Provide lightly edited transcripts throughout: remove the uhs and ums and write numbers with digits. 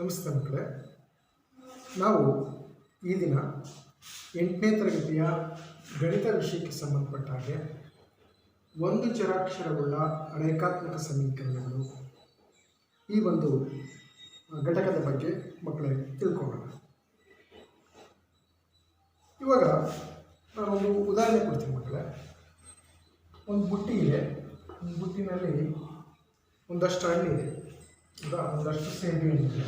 ನಮಸ್ತೆ ಮಕ್ಕಳೇ, ನಾವು ಈ ದಿನ 8ನೇ ತರಗತಿಯ ಗಣಿತ ವಿಷಯಕ್ಕೆ ಸಂಬಂಧಪಟ್ಟ ಹಾಗೆ ಒಂದು ಚರಾಕ್ಷರವುಳ್ಳ ರೇಖಾತ್ಮಕ ಸಮೀಕರಣಗಳು ಈ ಒಂದು ಘಟಕದ ಬಗ್ಗೆ ಮಕ್ಕಳೇ ತಿಳ್ಕೊಳ್ಳೋಣ. ಇವಾಗ ನಾನೊಂದು ಉದಾಹರಣೆ ಕೊಡ್ತೀನಿ ಮಕ್ಕಳೇ. ಒಂದು ಬುಟ್ಟಿ ಇದೆ, ಒಂದು ಬುಟ್ಟಿನಲ್ಲಿ ಒಂದಷ್ಟು ಹಣ್ಣಿದೆ, ಒಂದಷ್ಟು ಸೇಬು ಹಣ್ಣಿದೆ.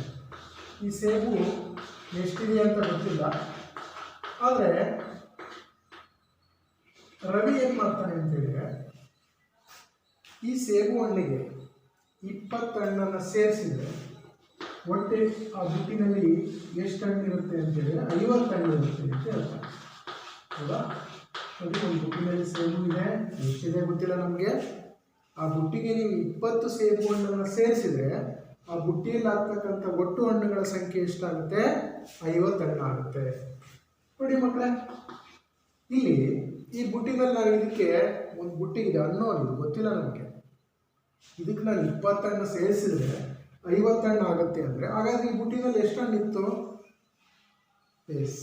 ಈ ಸೇಬು ಎಷ್ಟಿದೆ ಅಂತ ಗೊತ್ತಿಲ್ಲ, ಆದರೆ ರವಿ ಏನು ಮಾಡ್ತಾನೆ ಅಂತೇಳಿದರೆ ಈ ಸೇಬು ಹಣ್ಣಿಗೆ 20 ಹಣ್ಣನ್ನು ಸೇರಿಸಿದರೆ ಒಟ್ಟೆ ಆ ಬುಟ್ಟಿನಲ್ಲಿ ಎಷ್ಟು ಹಣ್ಣಿರುತ್ತೆ ಅಂತೇಳಿದರೆ 50 ಹಣ್ಣು ಇರುತ್ತೆ ಅಂತ ಹೇಳ್ತಾರೆ. ಹೌದಾ? ನೋಡಿ, ಒಂದು ಬುಟ್ಟಿನಲ್ಲಿ ಸೇಬು ಇದೆ, ಎಷ್ಟಿದೆ ಗೊತ್ತಿಲ್ಲ ನಮಗೆ. ಆ ಬುಟ್ಟಿಗೆ ನೀವು 20 ಸೇಬು ಹಣ್ಣನ್ನು ಸೇರಿಸಿದರೆ ಆ ಬುಟ್ಟಿಯಲ್ಲಿ ಆಗ್ತಕ್ಕಂಥ ಒಟ್ಟು ಹಣ್ಣುಗಳ ಸಂಖ್ಯೆ ಎಷ್ಟಾಗುತ್ತೆ? 50 ಹಣ್ಣು ಆಗುತ್ತೆ. ನೋಡಿ ಮಕ್ಕಳೇ, ಇಲ್ಲಿ ಈ ಬುಟ್ಟಿನಲ್ಲಿ ನಾನು ಇದಕ್ಕೆ ಒಂದು ಬುಟ್ಟಿಗಿದೆ ಹಣ್ಣು ಅದು ಗೊತ್ತಿಲ್ಲ ನಮಗೆ. ಇದಕ್ಕೆ ನಾನು 20 ಹಣ್ಣು ಸೇರಿಸಿದ್ರೆ 50 ಹಣ್ಣು ಆಗುತ್ತೆ ಅಂದರೆ ಹಾಗಾದರೆ ಈ ಬುಟ್ಟಿನಲ್ಲಿ ಎಷ್ಟು ಹಣ್ಣಿತ್ತು? ಎಸ್,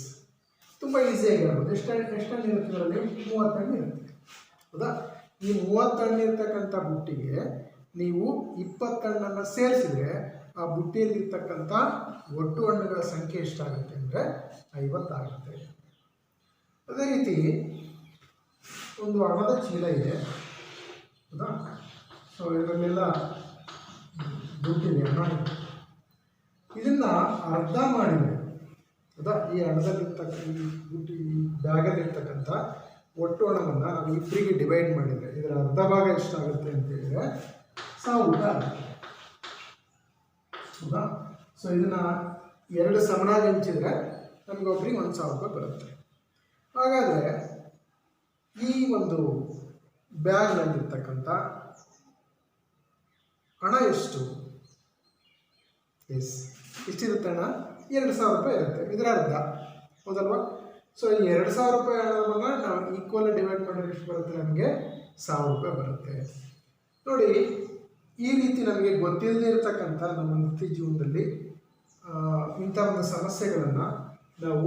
ತುಂಬ ಈಸಿಯಾಗಿ ಹೇಳ್ಬೋದು. ಎಷ್ಟು ಹಣ್ಣು ಇರುತ್ತೆ ಅದರಲ್ಲಿ? 30 ಹಣ್ಣು ಇರುತ್ತೆ. ಹೌದಾ? ಈ 30 ಹಣ್ಣು ಇರ್ತಕ್ಕಂಥ ಬುಟ್ಟಿಗೆ ನೀವು 20 ಹಣ್ಣನ್ನು ಸೇರಿಸಿದರೆ ಆ ಬುಟ್ಟಿಯಲ್ಲಿರ್ತಕ್ಕಂಥ ಒಟ್ಟು ಹಣ್ಣುಗಳ ಸಂಖ್ಯೆ ಎಷ್ಟಾಗುತ್ತೆ ಅಂದರೆ 50 ಆಗುತ್ತೆ. ಅದೇ ರೀತಿ ಒಂದು ಹಣದ ಚೀಲ ಇದೆ, ಹೌದಾ? ಸೊ ಇದರಲ್ಲೆಲ್ಲ ದುಡ್ಡಿದೆ, ಹಣ ಇದೆ. ಇದನ್ನು ಅರ್ಧ ಮಾಡಿದರೆ, ಹೌದಾ, ಈ ಹಣದಲ್ಲಿರ್ತಕ್ಕ ಈ ಬುಟ್ಟಿ ಬ್ಯಾಗಲ್ಲಿರ್ತಕ್ಕಂಥ ಒಟ್ಟು ಹಣವನ್ನು ನಾವು ಇಬ್ಬರಿಗೆ ಡಿವೈಡ್ ಮಾಡಿದರೆ ಇದರ ಅರ್ಧ ಭಾಗ ಎಷ್ಟಾಗುತ್ತೆ ಅಂತೇಳಿದರೆ 1000 ರೂಪಾಯಿ ಆಗುತ್ತೆ. ಹೌದಾ? ಸೊ ಇದನ್ನು 2 ಸಮನಾಗಿ ಹಂಚಿದರೆ ನಮಗೆ ಒಬ್ಬರಿಗೆ 1000 ರೂಪಾಯಿ ಬರುತ್ತೆ. ಹಾಗಾದರೆ ಈ ಒಂದು ಬ್ಯಾಗ್ನಲ್ಲಿರ್ತಕ್ಕಂಥ ಹಣ ಎಷ್ಟು? ಎಸ್, ಎಷ್ಟಿರುತ್ತೆ ಹಣ? 2000 ರೂಪಾಯಿ ಇರುತ್ತೆ. ಇದರ ಅರ್ಧ, ಹೌದಲ್ವಾ? ಸೊ ಈ 2000 ರೂಪಾಯಿ ಹಣವನ್ನು ನಾವು ಈಕ್ವಲ್ ಡಿವೈಡ್ ಮಾಡಿದ್ರೆ ಎಷ್ಟು ಬರುತ್ತೆ? ನಮಗೆ 1000 ರೂಪಾಯಿ ಬರುತ್ತೆ. ನೋಡಿ, ಈ ರೀತಿ ನಮಗೆ ಗೊತ್ತಿಲ್ಲದೆ ಇರತಕ್ಕಂಥ ನಮ್ಮ ನಿತ್ಯ ಜೀವನದಲ್ಲಿ ಇಂಥ ಒಂದು ಸಮಸ್ಯೆಗಳನ್ನು ನಾವು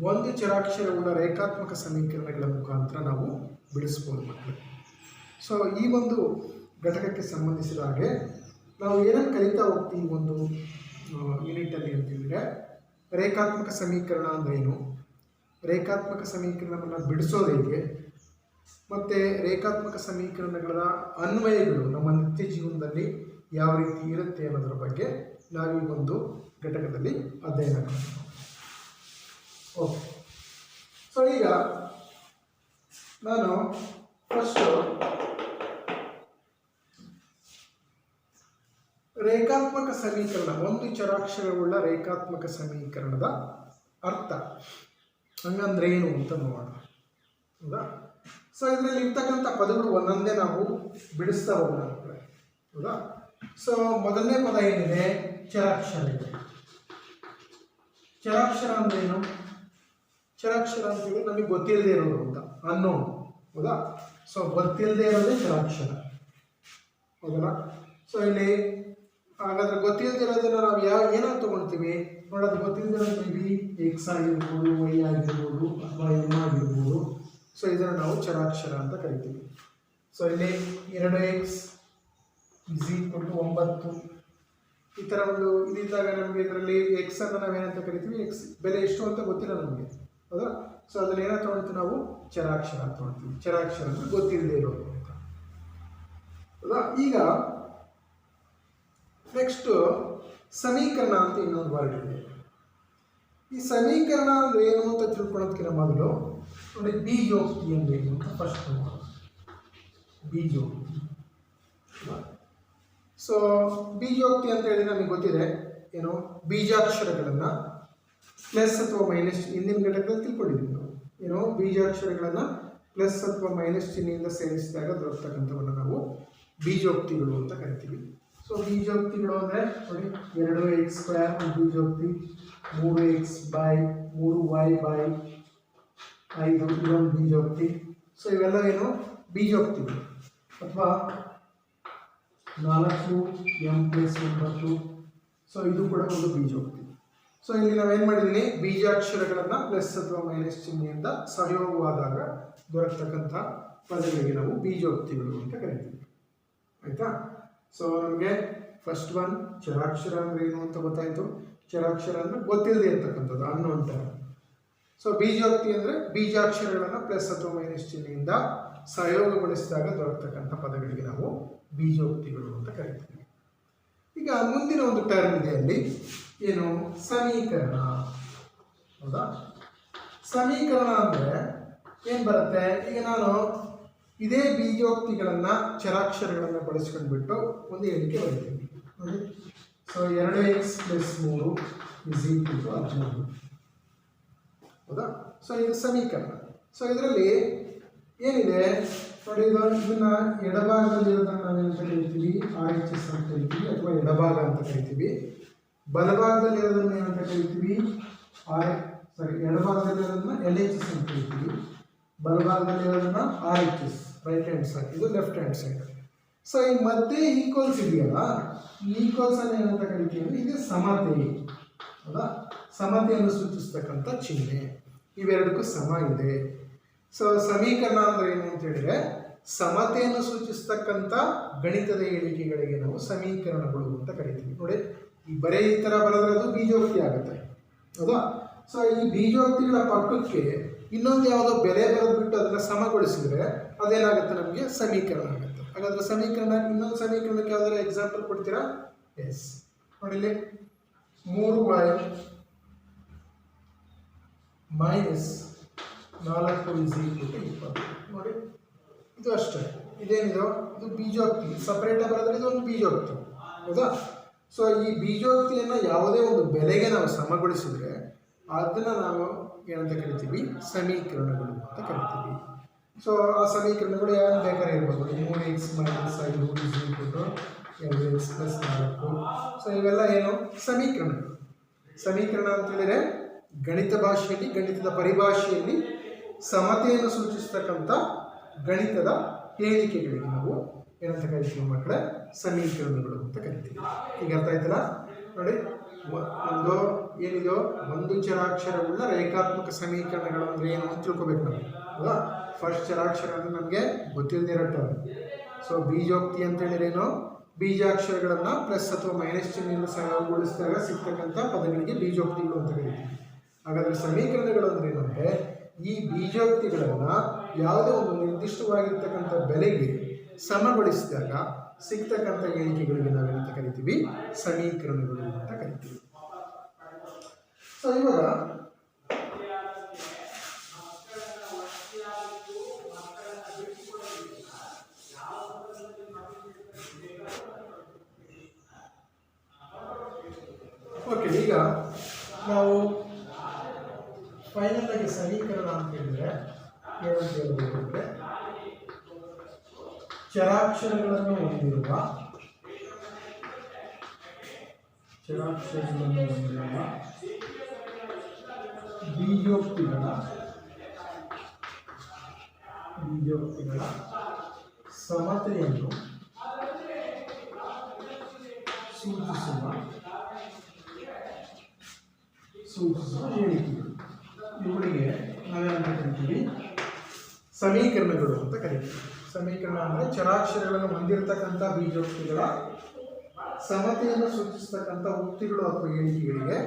ಒಂದು ಚರಾಕ್ಷರವುಳ್ಳ ರೇಖಾತ್ಮಕ ಸಮೀಕರಣಗಳ ಮುಖಾಂತರ ನಾವು ಬಿಡಿಸ್ಬೋದು ಮಕ್ಕಳು. ಸೊ ಈ ಒಂದು ಘಟಕಕ್ಕೆ ಸಂಬಂಧಿಸಿದ ಹಾಗೆ ನಾವು ಏನನ್ನು ಕಲಿತಾ ಹೋಗ್ತೀವಿ ಒಂದು ಯೂನಿಟಲ್ಲಿ ಅಂತೇಳಿದರೆ, ರೇಖಾತ್ಮಕ ಸಮೀಕರಣ ಅಂದ್ರೇನು, ರೇಖಾತ್ಮಕ ಸಮೀಕರಣವನ್ನು ಬಿಡಿಸೋದು ಹೇಗೆ, ಮತ್ತು ರೇಖಾತ್ಮಕ ಸಮೀಕರಣಗಳ ಅನ್ವಯಗಳು ನಮ್ಮ ನಿತ್ಯ ಜೀವನದಲ್ಲಿ ಯಾವ ರೀತಿ ಇರುತ್ತೆ ಅನ್ನೋದ್ರ ಬಗ್ಗೆ ನಾವು ಈ ಒಂದು ಘಟಕದಲ್ಲಿ ಅಧ್ಯಯನ ಮಾಡ್ತೀವಿ. ಓಕೆ, ಸೊ ಈಗ ನಾನು ಫಸ್ಟು ರೇಖಾತ್ಮಕ ಸಮೀಕರಣ, ಒಂದು ಚರಾಕ್ಷರವುಳ್ಳ ರೇಖಾತ್ಮಕ ಸಮೀಕರಣದ ಅರ್ಥ ಹಂಗಂದ್ರೆ ಏನು ಅಂತ ನೋಡೋಣ. ಹೌದಾ? ಸೊ ಇದರಲ್ಲಿ ಇರ್ತಕ್ಕಂಥ ಪದಗಳು ಒಂದೊಂದೇ ನಾವು ಬಿಡಿಸ್ತಾ ಹೋಗೋಣ. ಹೌದಾ? ಸೊ ಮೊದಲನೇ ಪದ ಏನಿದೆ? ಚರಾಕ್ಷರ ಇದೆ. ಚರಾಕ್ಷರ ಅಂದ್ರೇನು? ಚರಾಕ್ಷರ ಅಂತೇಳಿ ನಮಗೆ ಗೊತ್ತಿಲ್ಲದೆ ಇರೋದು ಅಂತ ಅನ್ನೋದು. ಹೌದಾ? ಸೊ ಗೊತ್ತಿಲ್ಲದೆ ಇರೋದೇ ಚರಾಕ್ಷರ, ಹೌದಲ್ಲ? ಸೊ ಇಲ್ಲಿ ಹಾಗಾದ್ರೆ ಗೊತ್ತಿಲ್ಲದೆ ಇರೋದನ್ನ ನಾವು ಏನಾದ್ರು ತೊಗೊಳ್ತೀವಿ ನೋಡೋದು. ಗೊತ್ತಿಲ್ಲದಿರೋದು ಎಕ್ಸ್ ಆಗಿರ್ಬೋದು, ವೈ ಆಗಿರ್ಬೋದು, ಅಥವಾ ಎಮ್ ಆಗಿರ್ಬೋದು. ಸೊ ಇದನ್ನು ನಾವು ಚರಾಕ್ಷರ ಅಂತ ಕರಿತೀವಿ. ಸೊ ಇಲ್ಲಿ 2x = 9 ಈ ಥರ ಒಂದು ಇದಿದ್ದಾಗ ನಮಗೆ ಇದರಲ್ಲಿ ಎಕ್ಸ್ ಅನ್ನು ನಾವೇನಂತ ಕರಿತೀವಿ? ಎಕ್ಸ್ ಬೆಲೆ ಎಷ್ಟು ಅಂತ ಗೊತ್ತಿಲ್ಲ ನಮಗೆ, ಹೌದಾ? ಸೊ ಅದರಲ್ಲಿ ಏನೋ ತೊಗೊಳ್ತೀವಿ ನಾವು? ಚರಾಕ್ಷರ ಅಂತ ತೊಗೊಳ್ತೀವಿ. ಚರಾಕ್ಷರ ಅಂದರೆ ಗೊತ್ತಿಲ್ಲದೆ ಇರೋದು ಅಂತ, ಹೌದಾ? ಈಗ ನೆಕ್ಸ್ಟು ಸಮೀಕರಣ ಅಂತ ಇನ್ನೊಂದು ವರ್ಡ್ ಇದೆ. ಈ ಸಮೀಕರಣ ಅಂದರೆ ಏನು ಅಂತ ತಿಳ್ಕೊಳ್ಳೋದಕ್ಕಿಂತ ಮೊದಲು ನೋಡಿ, ಬೀಜೋಕ್ತಿ ಅಂದರೆ ಏನು ಅಂತ ಫಸ್ಟ್ ನೋಡೋಣ. ಬೀಜೋಕ್ತಿ. ಸೊ ಬೀಜೋಕ್ತಿ ಅಂತ ಹೇಳಿ ನಮಗೆ ಗೊತ್ತಿದೆ ಏನು? ಬೀಜಾಕ್ಷರಗಳನ್ನು ಪ್ಲಸ್ ಅಥವಾ ಮೈನಸ್, ಹಿಂದಿನ ಘಟಕದಲ್ಲಿ ತಿಳ್ಕೊಂಡಿದ್ದೀವಿ ನಾವು ಏನು? ಬೀಜಾಕ್ಷರಗಳನ್ನು ಪ್ಲಸ್ ಅಥವಾ ಮೈನಸ್ ಚಿಹ್ನೆಯಿಂದ ಸೇರಿಸಿದಾಗ ದೊರಕತಕ್ಕಂಥವನ್ನು ನಾವು ಬೀಜೋಕ್ತಿಗಳು ಅಂತ ಕರಿತೀವಿ. ಸೊ ಬೀಜೋಕ್ತಿಗಳು ಅಂದರೆ ನೋಡಿ, 2x² ಒಂದು ಬೀಜೋಕ್ತಿ, 3x/3y/5 ಇದೊಂದು ಬೀಜೋಕ್ತಿ. ಸೊ ಇವೆಲ್ಲ ಏನು? ಬೀಜೋಕ್ತಿಗಳು. ಅಥವಾ 4m + 9 ಸೊ ಇದು ಕೂಡ ಒಂದು ಬೀಜೋಕ್ತಿ. ಸೊ ಇಲ್ಲಿ ನಾವೇನು ಮಾಡಿದ್ದೀನಿ, ಬೀಜಾಕ್ಷರಗಳನ್ನು ಪ್ಲಸ್ ಅಥವಾ ಮೈನಸ್ ಚಿಹ್ನೆಯಿಂದ ಸಹಯೋಗವಾದಾಗ ದೊರಕತಕ್ಕಂಥ ಪದಗಳಿಗೆ ನಾವು ಬೀಜೋಕ್ತಿಗಳು ಅಂತ ಕರಿತೀವಿ. ಆಯಿತಾ? ಸೊ ನಮಗೆ ಫಸ್ಟ್ ಒನ್ ಚರಾಕ್ಷರ ಅಂದರೆ ಏನು ಅಂತ ಗೊತ್ತಾಯಿತು. ಚರಾಕ್ಷರ ಅಂದರೆ ಗೊತ್ತಿಲ್ಲದೆ ಇರ್ತಕ್ಕಂಥದ್ದು, ಅನ್ನೋನ್ ಟರ್ಮ್. ಸೊ ಬೀಜೋಕ್ತಿ ಅಂದರೆ ಬೀಜಾಕ್ಷರಗಳನ್ನು ಪ್ಲಸ್ ಅಥವಾ ಮೈನಸ್ ಚಿಹ್ನೆಯಿಂದ ಸಹಯೋಗಗೊಳಿಸಿದಾಗ ದೊರಕತಕ್ಕಂಥ ಪದಗಳಿಗೆ ನಾವು ಬೀಜೋಕ್ತಿಗಳು ಅಂತ ಕರಿತೀವಿ. ಈಗ ಮುಂದಿನ ಒಂದು ಟರ್ಮ್ ಇದೆ, ಅಲ್ಲಿ ಏನು, ಸಮೀಕರಣ. ಹೌದಾ? ಸಮೀಕರಣ ಅಂದರೆ ಏನು ಬರುತ್ತೆ, ಈಗ ನಾನು ಇದೇ ಬೀಜೋಕ್ತಿಗಳನ್ನು ಚರಾಕ್ಷರಗಳನ್ನು ಬಳಸ್ಕೊಂಡ್ಬಿಟ್ಟು ಒಂದು ಹೇಳಿಕೆ ಬರೀತೀನಿ ನೋಡಿ. So 2x + 3 = 13. ಹೌದಾ? ಸೊ ಇದು ಸಮೀಕರಣ. ಸೊ ಇದರಲ್ಲಿ ಏನಿದೆ ನೋಡಿ, ಇದನ್ನ ಎಡಭಾಗದಲ್ಲಿರೋದನ್ನು ನಾವೇನು ಕರಿತೀವಿ, RHS ಅಂತ ಕರಿತೀವಿ ಅಥವಾ ಎಡಭಾಗ ಅಂತ ಕರಿತೀವಿ. ಬಲಭಾಗದಲ್ಲಿರೋದನ್ನು ಏನಂತ ಕರಿತೀವಿ, ಎಡಭಾಗದಲ್ಲಿರೋದನ್ನ LHS ಅಂತ ಕರಿತೀವಿ. ಬಲಭಾಗದಲ್ಲಿರೋದನ್ನ RHS, ರೈಟ್ ಹ್ಯಾಂಡ್ ಸೈಡ್, ಇದು ಲೆಫ್ಟ್ ಹ್ಯಾಂಡ್ ಸೈಡ್. ಸೊ ಈ ಮಧ್ಯೆ ಈಕ್ವಲ್ಸ್ ಇದೆಯಲ್ಲ, ಈ ಈಕ್ವಲ್ಸ್ ಅನ್ನು ಏನಂತ ಕರಿತೀವಿ ಅಂದರೆ ಇದು ಸಮತೆ. ಹೌದಾ? ಸಮತೆಯನ್ನು ಸೂಚಿಸ್ತಕ್ಕಂಥ ಚಿಹ್ನೆ, ಇವೆರಡಕ್ಕೂ ಸಮ ಇದೆ. ಸೊ ಸಮೀಕರಣ ಅಂದರೆ ಏನು ಅಂತ ಹೇಳಿದ್ರೆ, ಸಮತೆಯನ್ನು ಸೂಚಿಸ್ತಕ್ಕಂಥ ಗಣಿತದ ಹೇಳಿಕೆಗಳಿಗೆ ನಾವು ಸಮೀಕರಣಗಳು ಅಂತ ಕರಿತೀವಿ. ನೋಡಿ, ಈ ಬರೀ ಈ ಥರ ಬರೆದ್ರೆ ಅದು ಬೀಜೋಕ್ತಿ ಆಗುತ್ತೆ. ಹೌದಾ? ಸೊ ಈ ಬೀಜೋಕ್ತಿಗಳ ಪಕ್ಕಕ್ಕೆ ಇನ್ನೊಂದು ಯಾವುದೋ ಬೆಲೆ ಬರೆದ್ಬಿಟ್ಟು ಅದನ್ನು ಸಮಗೊಳಿಸಿದ್ರೆ ಅದೇನಾಗುತ್ತೆ, ನಮಗೆ ಸಮೀಕರಣ ಆಗುತ್ತೆ. ಹಾಗಾದ್ರೆ ಸಮೀಕರಣ, ಇನ್ನೊಂದು ಸಮೀಕರಣಕ್ಕೆ ಯಾವ್ದಾದ್ರು ಎಕ್ಸಾಂಪಲ್ ಕೊಡ್ತೀರಾ? ಎಸ್, ನೋಡಿ ಇಲ್ಲಿ 3y - 4 = 20. ನೋಡಿ, ಇದು ಅಷ್ಟೇ. ಇದೇನಿದು, ಇದು ಬೀಜೋಕ್ತಿ. ಸಪ್ರೇಟಾಗಿ ಬರೋದ್ರೆ ಇದು ಒಂದು ಬೀಜೋಕ್ತಿ. ಹೌದಾ? ಸೊ ಈ ಬೀಜೋಕ್ತಿಯನ್ನು ಯಾವುದೇ ಒಂದು ಬೆಲೆಗೆ ನಾವು ಸಮಗೊಳಿಸಿದ್ರೆ ಅದನ್ನು ನಾವು ಏನಂತ ಕರಿತೀವಿ, ಸಮೀಕರಣಗಳು ಅಂತ ಕರಿತೀವಿ. ಸೊ ಆ ಸಮೀಕರಣಗಳು ಯಾರು ಬೇಕಾದ್ರೆ ಇರ್ಬೋದು. 3x - 5 = 2x + 4. ಸೊ ಇವೆಲ್ಲ ಏನು, ಸಮೀಕರಣಗಳು. ಸಮೀಕರಣ ಅಂತ ಹೇಳಿದರೆ ಗಣಿತ ಭಾಷೆಯಲ್ಲಿ, ಗಣಿತದ ಪರಿಭಾಷೆಯಲ್ಲಿ ಸಮತೆಯನ್ನು ಸೂಚಿಸ್ತಕ್ಕಂಥ ಗಣಿತದ ಹೇಳಿಕೆಗಳಿಗೆ ನಾವು ಏನಂತ ಕರಿತೀವಿ ಮಕ್ಕಳೇ, ಸಮೀಕರಣಗಳು ಅಂತ ಕರಿತೀವಿ. ಈಗ ಅರ್ಥ ಆಯ್ತಲ್ಲ? ನೋಡಿ, ಒಂದು ಏನಿದೆಯೋ, ಒಂದು ಚರಾಕ್ಷರವುಳ್ಳ ರೇಖಾತ್ಮಕ ಸಮೀಕರಣಗಳು ಅಂದರೆ ಏನು ಅಂತ ತಿಳ್ಕೊಬೇಕು ನಾವು. ಹೌದಾ? ಫಸ್ಟ್ ಚರಾಕ್ಷರ ಅಂದರೆ ನಮಗೆ ಗೊತ್ತಿಲ್ಲದಿರೋ ಟರ್ಮ್. ಸೊ ಬೀಜೋಕ್ತಿ ಅಂತ ಹೇಳಿರೇನು, ಬೀಜಾಕ್ಷರಗಳನ್ನು ಪ್ಲಸ್ ಅಥವಾ ಮೈನಸ್ ಚಿಹ್ನೆಯನ್ನು ಸಹಯೋಗಗೊಳಿಸಿದಾಗ ಸಿಗ್ತಕ್ಕಂಥ ಪದಗಳಿಗೆ ಬೀಜೋಕ್ತಿಗಳು ಅಂತ ಕರಿತೀವಿ. ಹಾಗಾದರೆ ಸಮೀಕರಣಗಳು ಅಂದರೆ ಏನಂದರೆ, ಈ ಬೀಜೋಕ್ತಿಗಳನ್ನು ಯಾವುದೇ ಒಂದು ನಿರ್ದಿಷ್ಟವಾಗಿರ್ತಕ್ಕಂಥ ಬೆಲೆಗೆ ಸಮಗೊಳಿಸಿದಾಗ ಸಿಗ್ತಕ್ಕಂಥ ಹೇಳಿಕೆಗಳಿಗೆ ನಾವೇನಂತ ಕರಿತೀವಿ, ಸಮೀಕರಣಗಳು ಅಂತ ಕರಿತೀವಿ. ಸೊ ಇವಾಗ ಓಕೆ, ಈಗ ನಾವು ಫೈನಲ್ ಆಗಿ ಸಮೀಕರಣ ಅಂತ ಹೇಳಿದ್ರೆ ಏನಂತ ಹೇಳ್ಬೋದು ಅಂದರೆ, ಚರಾಕ್ಷರಗಳನ್ನು ಹೊಂದಿರುವ ಬೀಜೋಕ್ತಿಗಳ ಸಮತೆಯನ್ನು ಸೂಚಿಸುವ ಹೇಳಿಕೆಗಳು. ಇವುಗಳಿಗೆ ನಾವೇನಂತ ಕರಿತೀವಿ, ಸಮೀಕರಣಗಳು ಅಂತ ಕರಿತೀವಿ. ಸಮೀಕರಣ ಅಂದರೆ ಚರಾಕ್ಷರಗಳನ್ನು ಹೊಂದಿರತಕ್ಕಂಥ ಬೀಜೋಕ್ತಿಗಳ ಸಮತೆಯನ್ನು ಸೂಚಿಸ್ತಕ್ಕಂಥ ಉಕ್ತಿಗಳು ಅಥವಾ ಹೇಳಿಕೆಗಳಿಗೆ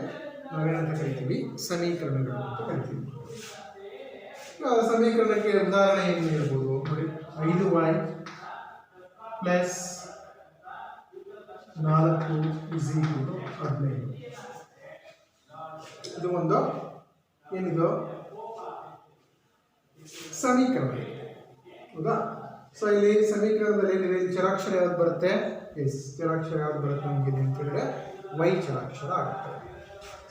ನಾವೇನಂತ ಕರಿತೀವಿ, ಸಮೀಕರಣಗಳು ಅಂತ ಕರಿತೀವಿ. ಸಮೀಕರಣಕ್ಕೆ ಉದಾಹರಣೆ ಏನು ಹೇಳ್ಬೋದು ನೋಡಿ, 5y + 4 = 15. ಇದು ಒಂದು ಏನಿದು, ಸಮೀಕರಣ. ಹೌದಾ? ಸೊ ಇಲ್ಲಿ ಸಮೀಕರಣದಲ್ಲಿ ಏನಿದೆ, ಚರಾಕ್ಷರ ಯಾವ್ದು ಬರುತ್ತೆ? ಎಸ್, ಚರಾಕ್ಷರ ಯಾವ್ದು ಬರುತ್ತೆ ನಮಗೆ ಅಂತ ಹೇಳಿದ್ರೆ y ಚರಾಕ್ಷರ ಆಗುತ್ತೆ.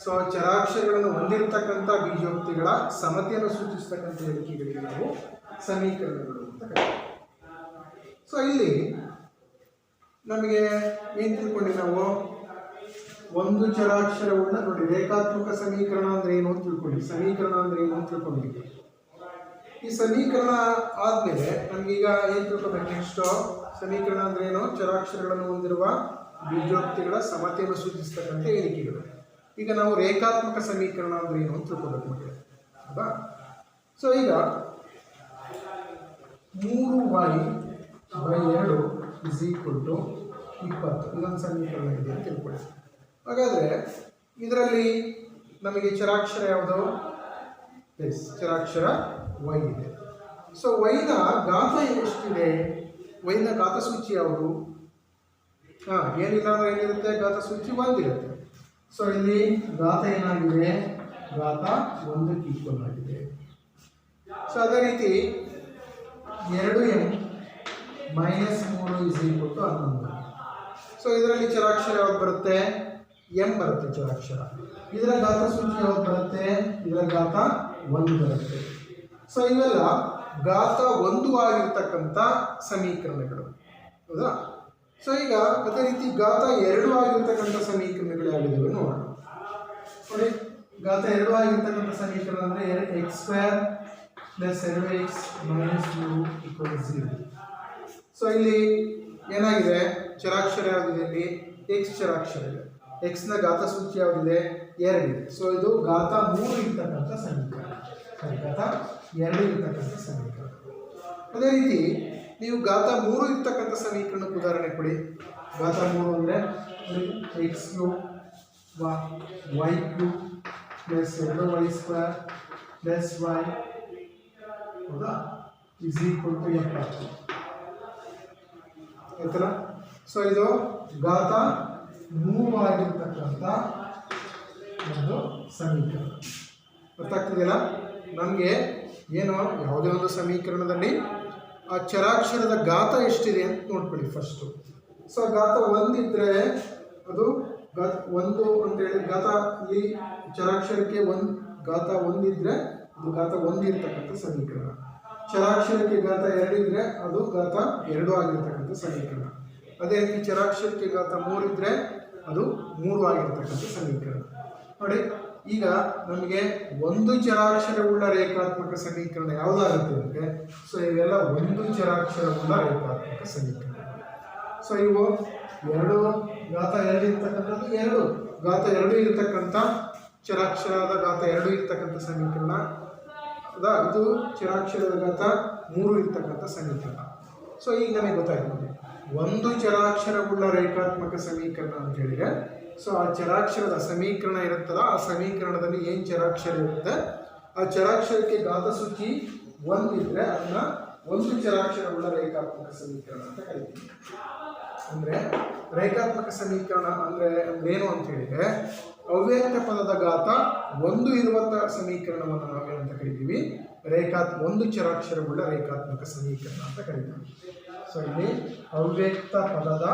ಸೊ ಚರಾಕ್ಷರಗಳನ್ನು ಹೊಂದಿರತಕ್ಕಂಥ ಬೀಜೋಕ್ತಿಗಳ ಸಮತೆಯನ್ನು ಸೂಚಿಸ್ತಕ್ಕಂಥ ಹೇಳಿಕೆಗಳಿಗೆ ನಾವು ಸಮೀಕರಣಗಳು ಅಂತ ಕರೀತೀವಿ. ಸೊ ಇಲ್ಲಿ ನಮಗೆ ಏನು ತಿಳ್ಕೊಂಡ್ವಿ ನಾವು, ಒಂದು ಚರಾಕ್ಷರವುಳ್ಳ ನೋಡಿ ರೇಖಾತ್ಮಕ ಸಮೀಕರಣ ಅಂದರೆ ಏನು ಅಂತ ತಿಳ್ಕೊಂಡ್ವಿ, ಸಮೀಕರಣ ಅಂದರೆ ಏನು ಅಂತ ತಿಳ್ಕೊಂಡ್ವಿ. ಈ ಸಮೀಕರಣ ಆದಮೇಲೆ ನಮಗೀಗ ಏನು ತಿಳ್ಕೊಬೇಕು, ನೆಕ್ಸ್ಟು ಸಮೀಕರಣ ಅಂದ್ರೆ ಏನು, ಚರಾಕ್ಷರಗಳನ್ನು ಹೊಂದಿರುವ ಬೀಜೋಕ್ತಿಗಳ ಸಮತೆಯನ್ನು ಸೂಚಿಸ್ತಕ್ಕಂಥ ಎಣಿಕೆಗಳು. ಈಗ ನಾವು ರೇಖಾತ್ಮಕ ಸಮೀಕರಣ ಅಂದ್ರೆ ಏನು ಅಂತ ತಿಳ್ಕೊಬೇಕು ಮಕ್ಕಳು, ಹೌದಾ? ಸೊ ಈಗ 3y/2 = 20 ಇದೊಂದು ಸಮೀಕರಣ ಇದೆ ಅಂತ ತಿಳ್ಕೊಳ್ಳಿ. ಹಾಗಾದರೆ ಇದರಲ್ಲಿ ನಮಗೆ ಚರಾಕ್ಷರ ಯಾವುದು? ಚರಾಕ್ಷರ y ಇದೆ. ಸೊ y ನ ಘಾತ ಎಷ್ಟಿದೆ? y ನ ಘಾತ ಸೂಚಿ ಯಾವುದು? ಏನಿಲ್ಲ ಅಂದ್ರೆ ಏನಿರುತ್ತೆ? ಘಾತ ಸೂಚಿ 1 ಇರುತ್ತೆ. ಸೊ ಇಲ್ಲಿ ಘಾತ ಏನಾಗಿದೆ? ಘಾತ 1ಕ್ಕೆ ಈಕ್ವಲ್ ಆಗಿದೆ. ಸೊ ಅದೇ ರೀತಿ 2m - 3 = 11. ಸೊ ಇದರಲ್ಲಿ ಚರಾಕ್ಷರ ಯಾವ್ದು ಬರುತ್ತೆ? m ಬರುತ್ತೆ ಚರಾಕ್ಷರ. ಇದರ ಘಾತ ಸೂಚಿ ಯಾವ್ದು ಬರುತ್ತೆ? ಇದರ ಘಾತ 1 ಬರುತ್ತೆ. ಸೊ ಇವೆಲ್ಲ ಘಾತ 1 ಆಗಿರ್ತಕ್ಕಂಥ ಸಮೀಕರಣಗಳು, ಹೌದಾ? ಸೊ ಈಗ ಅದೇ ರೀತಿ ಘಾತ 2 ಆಗಿರ್ತಕ್ಕಂಥ ಸಮೀಕರಣಗಳು ಯಾವಿದಾವೆ ನೋಡೋಣ. ನೋಡಿ, ಘಾತ 2 ಆಗಿರ್ತಕ್ಕಂಥ ಸಮೀಕರಣ ಅಂದರೆ x² + 2x - 3 = 0. ಸೊ ಇಲ್ಲಿ ಏನಾಗಿದೆ? ಚರಾಕ್ಷರ ಯಾವುದಿದೆ? ಇಲ್ಲಿ x ಚರಾಕ್ಷರ ಇದೆ. x ನ ಘಾತ ಸೂಚಿ ಯಾವುದಿದೆ? 2 ಇದೆ. ಸೊ ಇದು ಘಾತ 3 ಇರ್ತಕ್ಕಂಥ ಸಮೀಕರಣ, ಘಾತ 2 ಇರ್ತಕ್ಕಂಥ ಸಮೀಕರಣ. ಅದೇ ರೀತಿ ನೀವು ಘಾತ 3 ಇರ್ತಕ್ಕಂಥ ಸಮೀಕರಣಕ್ಕೆ ಉದಾಹರಣೆ ಕೊಡಿ. ಘಾತ 3 ಅಂದರೆ x³ y³ + 2y² + y, ಹೌದಾ, = 70 ಆಯ್ತಲ್ಲ? ಸೊ ಇದು ಘಾತ 3 ಆಗಿರ್ತಕ್ಕಂಥ ಒಂದು ಸಮೀಕರಣ. ಗೊತ್ತಾಗ್ತಿದೆಯಲ್ಲ ನಮಗೆ? ಏನು ಯಾವುದೇ ಒಂದು ಸಮೀಕರಣದಲ್ಲಿ ಆ ಚರಾಕ್ಷರದ ಘಾತ ಎಷ್ಟಿದೆ ಅಂತ ನೋಡ್ಕೊಳ್ಳಿ ಫಸ್ಟು. ಸೊ ಘಾತ 1 ಇದ್ದರೆ ಅದು ಘಾತ 1 ಅಂತೇಳಿ ಘಾತ ಈ ಚರಾಕ್ಷರಕ್ಕೆ ಘಾತ 1 ಇದ್ದರೆ ಅದು ಘಾತ 1 ಇರ್ತಕ್ಕಂಥ ಸಮೀಕರಣ. ಚರಾಕ್ಷರಕ್ಕೆ ಘಾತ 2 ಇದ್ದರೆ ಅದು ಘಾತ 2 ಆಗಿರ್ತಕ್ಕಂಥ ಸಮೀಕರಣ. ಅದೇ ರೀತಿ ಚರಾಕ್ಷರಕ್ಕೆ ಘಾತ 3 ಇದ್ದರೆ ಅದು 3 ಆಗಿರ್ತಕ್ಕಂಥ ಸಮೀಕರಣ. ನೋಡಿ, ಈಗ ನಮಗೆ ಒಂದು ಚರಾಕ್ಷರವುಳ್ಳ ರೇಖಾತ್ಮಕ ಸಮೀಕರಣ ಯಾವುದಾಗುತ್ತೆ ಅಂದರೆ, ಸೊ ಇವೆಲ್ಲ ಒಂದು ಚರಾಕ್ಷರವುಳ್ಳ ರೇಖಾತ್ಮಕ ಸಮೀಕರಣ. ಸೊ ಇವು 2 ಘಾತ 2 ಇರ್ತಕ್ಕಂಥದ್ದು, 2 ಘಾತ 2 ಇರ್ತಕ್ಕಂಥ ಚರಾಕ್ಷರದ ಘಾತ 2 ಇರ್ತಕ್ಕಂಥ ಸಮೀಕರಣ, ಹೌದಾ? ಇದು ಚರಾಕ್ಷರದ ಘಾತ 3 ಇರ್ತಕ್ಕಂಥ ಸಮೀಕರಣ. ಸೊ ಈಗ ನಮಗೆ ಗೊತ್ತಾಗಿದೆ ಒಂದು ಚರಾಕ್ಷರವುಳ್ಳ ರೇಖಾತ್ಮಕ ಸಮೀಕರಣ ಅಂತ ಹೇಳಿದರೆ, ಸೊ ಆ ಚರಾಕ್ಷರದ ಸಮೀಕರಣ ಇರುತ್ತಲ್ಲ, ಆ ಸಮೀಕರಣದಲ್ಲಿ ಏನು ಚರಾಕ್ಷರ ಇರುತ್ತೆ ಆ ಚರಾಕ್ಷರಕ್ಕೆ ಘಾತ ಸೂಚಿ 1 ಇದ್ದರೆ ಅದನ್ನ ಒಂದು ಚರಾಕ್ಷರವುಳ್ಳ ರೇಖಾತ್ಮಕ ಸಮೀಕರಣ ಅಂತ ಕರಿತೀವಿ. ಅಂದರೆ ರೇಖಾತ್ಮಕ ಸಮೀಕರಣ ಅಂದರೆ ಏನು ಅಂತ ಹೇಳಿದರೆ, ಅವ್ಯಕ್ತ ಪದದ ಘಾತ 1 ಇರುವ ಸಮೀಕರಣವನ್ನು ನಾವೇನಂತ ಕರಿತೀವಿ? ಒಂದು ಚರಾಕ್ಷರವುಳ್ಳ ರೇಖಾತ್ಮಕ ಸಮೀಕರಣ ಅಂತ ಕರಿತೀವಿ. ಸೊ ಇಲ್ಲಿ ಅವ್ಯಕ್ತ ಪದದ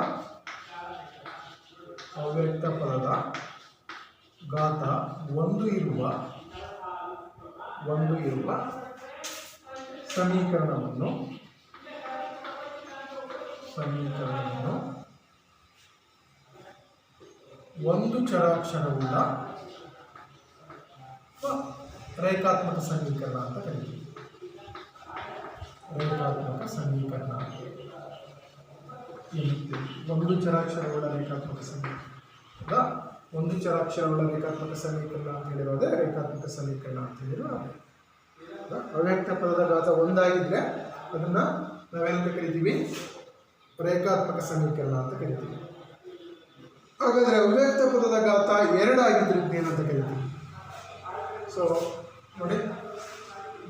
ಘಾತ 1 ಇರುವ ಸಮೀಕರಣವನ್ನು ಒಂದು ಚರಾಕ್ಷರವುಳ್ಳ ರೇಖಾತ್ಮಕ ಸಮೀಕರಣ ಅಂತ ಕರೀತೀವಿ. ರೇಖಾತ್ಮಕ ಸಮೀಕರಣ ಒಂದು ಚರಾಕ್ಷರವುಳ್ಳ ರೇಖಾತ್ಮಕ ಸಮೀಕರಣ, ಒಂದು ಚರಾಕ್ಷರವುಳ್ಳ ರೇಖಾತ್ಮಕ ಸಮೀಕರಣ ಅಂತ ಹೇಳಿರೋದೇ ರೇಖಾತ್ಮಕ ಸಮೀಕರಣ ಅಂತ ಹೇಳಿರೋ. ಅವ್ಯಕ್ತ ಪದದ ಘಾತ 1 ಆಗಿದ್ರೆ ಅದನ್ನು ನಾವೇನಂತ ಕರಿತೀವಿ? ರೇಖಾತ್ಮಕ ಸಮೀಕರಣ ಅಂತ ಕರಿತೀವಿ. ಹಾಗಾದರೆ ಅವ್ಯಕ್ತ ಪದದ ಘಾತ 2 ಆಗಿದ್ರೆ ಏನಂತ ಕರಿತೀವಿ? ಸೊ ನೋಡಿ,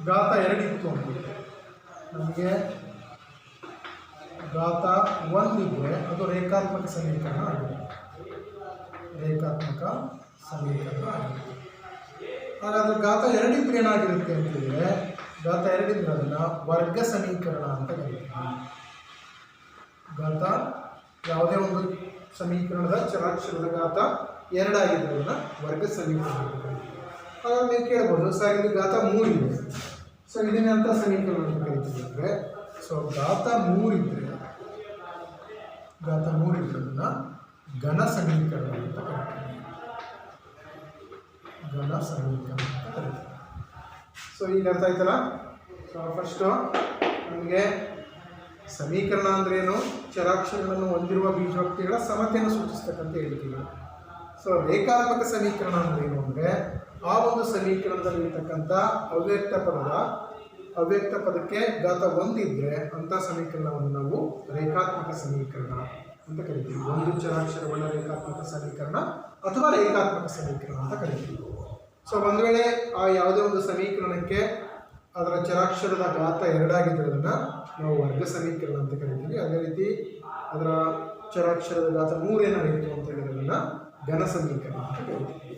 ಘಾತ 2 ಇತ್ತು ಅಂದ್ಬಿಟ್ಟು ನಮಗೆ ಘಾತ 1 ಇದ್ದರೆ ಅದು ರೇಖಾತ್ಮಕ ಸಮೀಕರಣ ಆಗಿದೆ. ಹಾಗಾದರೆ ಘಾತ 2 ಇದ್ರೆ ಏನಾಗಿರುತ್ತೆ ಅಂತಂದರೆ, ಘಾತ 2 ಇದ್ರೆ ಅದನ್ನು ವರ್ಗ ಸಮೀಕರಣ ಅಂತ ಕರಿತೀವಿ. ಘಾತ ಯಾವುದೇ ಒಂದು ಸಮೀಕರಣದ ಚರಾಕ್ಷರದ ಘಾತ 2 ಆಗಿದ್ರೆ ಅದನ್ನು ವರ್ಗ ಸಮೀಕರಣ ಅಂತ ಕರಿತೀವಿ. ಹಾಗಾಗಿ ನೀವು ಕೇಳ್ಬೋದು, ಸರ್ ಇದು ಘಾತ 3 ಇದೆ, ಸೊ ಇದನ್ನಂಥ ಸಮೀಕರಣ ಅಂತ ಕರಿತೀವಿ ಅಂದರೆ, ಸೊ ಘಾತ 3 ಇದ್ದರೆ ಅದನ್ನು ಘನ ಸಮೀಕರಣ ಅಂತ ಕರಿತೀವಿ. ಸೊ ಈಗ ಅರ್ಥ ಆಯ್ತಲ್ಲ? ಸೊ ಫಸ್ಟು ನಮಗೆ ಸಮೀಕರಣ ಅಂದ್ರೇನು? ಚರಾಕ್ಷರಗಳನ್ನು ಹೊಂದಿರುವ ಬೀಜೋಕ್ತಿಗಳ ಸಮತೆಯನ್ನು ಸೂಚಿಸ್ತಕ್ಕಂಥ ಹೇಳಿಕೆಗಳು. ಸೊ ರೇಖಾತ್ಮಕ ಸಮೀಕರಣ ಅಂದ್ರೇನು ಅಂದರೆ ಆ ಒಂದು ಸಮೀಕರಣದಲ್ಲಿರ್ತಕ್ಕಂಥ ಅವ್ಯಕ್ತ ಪದಕ್ಕೆ ಘಾತ ಒಂದಿದ್ರೆ ಅಂಥ ಸಮೀಕರಣವನ್ನು ನಾವು ರೇಖಾತ್ಮಕ ಸಮೀಕರಣ ಅಂತ ಕರಿತೀವಿ. ಒಂದು ಚರಾಕ್ಷರಗಳ ರೇಖಾತ್ಮಕ ಸಮೀಕರಣ ಅಥವಾ ರೇಖಾತ್ಮಕ ಸಮೀಕರಣ ಅಂತ ಕರಿತೀವಿ. ಸೊ ಒಂದು ವೇಳೆ ಆ ಯಾವುದೇ ಒಂದು ಸಮೀಕರಣಕ್ಕೆ ಅದರ ಚರಾಕ್ಷರದ ಘಾತ 2 ಆಗಿದ್ರೆ ಅದನ್ನು ನಾವು ವರ್ಗ ಸಮೀಕರಣ ಅಂತ ಕರಿತೀವಿ. ಅದೇ ರೀತಿ ಅದರ ಚರಾಕ್ಷರದ ಘಾತ 3 ಏನಾಗಿತ್ತು ಅಂತ ಹೇಳಿದ್ರೆ ಅದನ್ನು ಘನ ಸಮೀಕರಣ ಅಂತ ಕರಿತೀವಿ.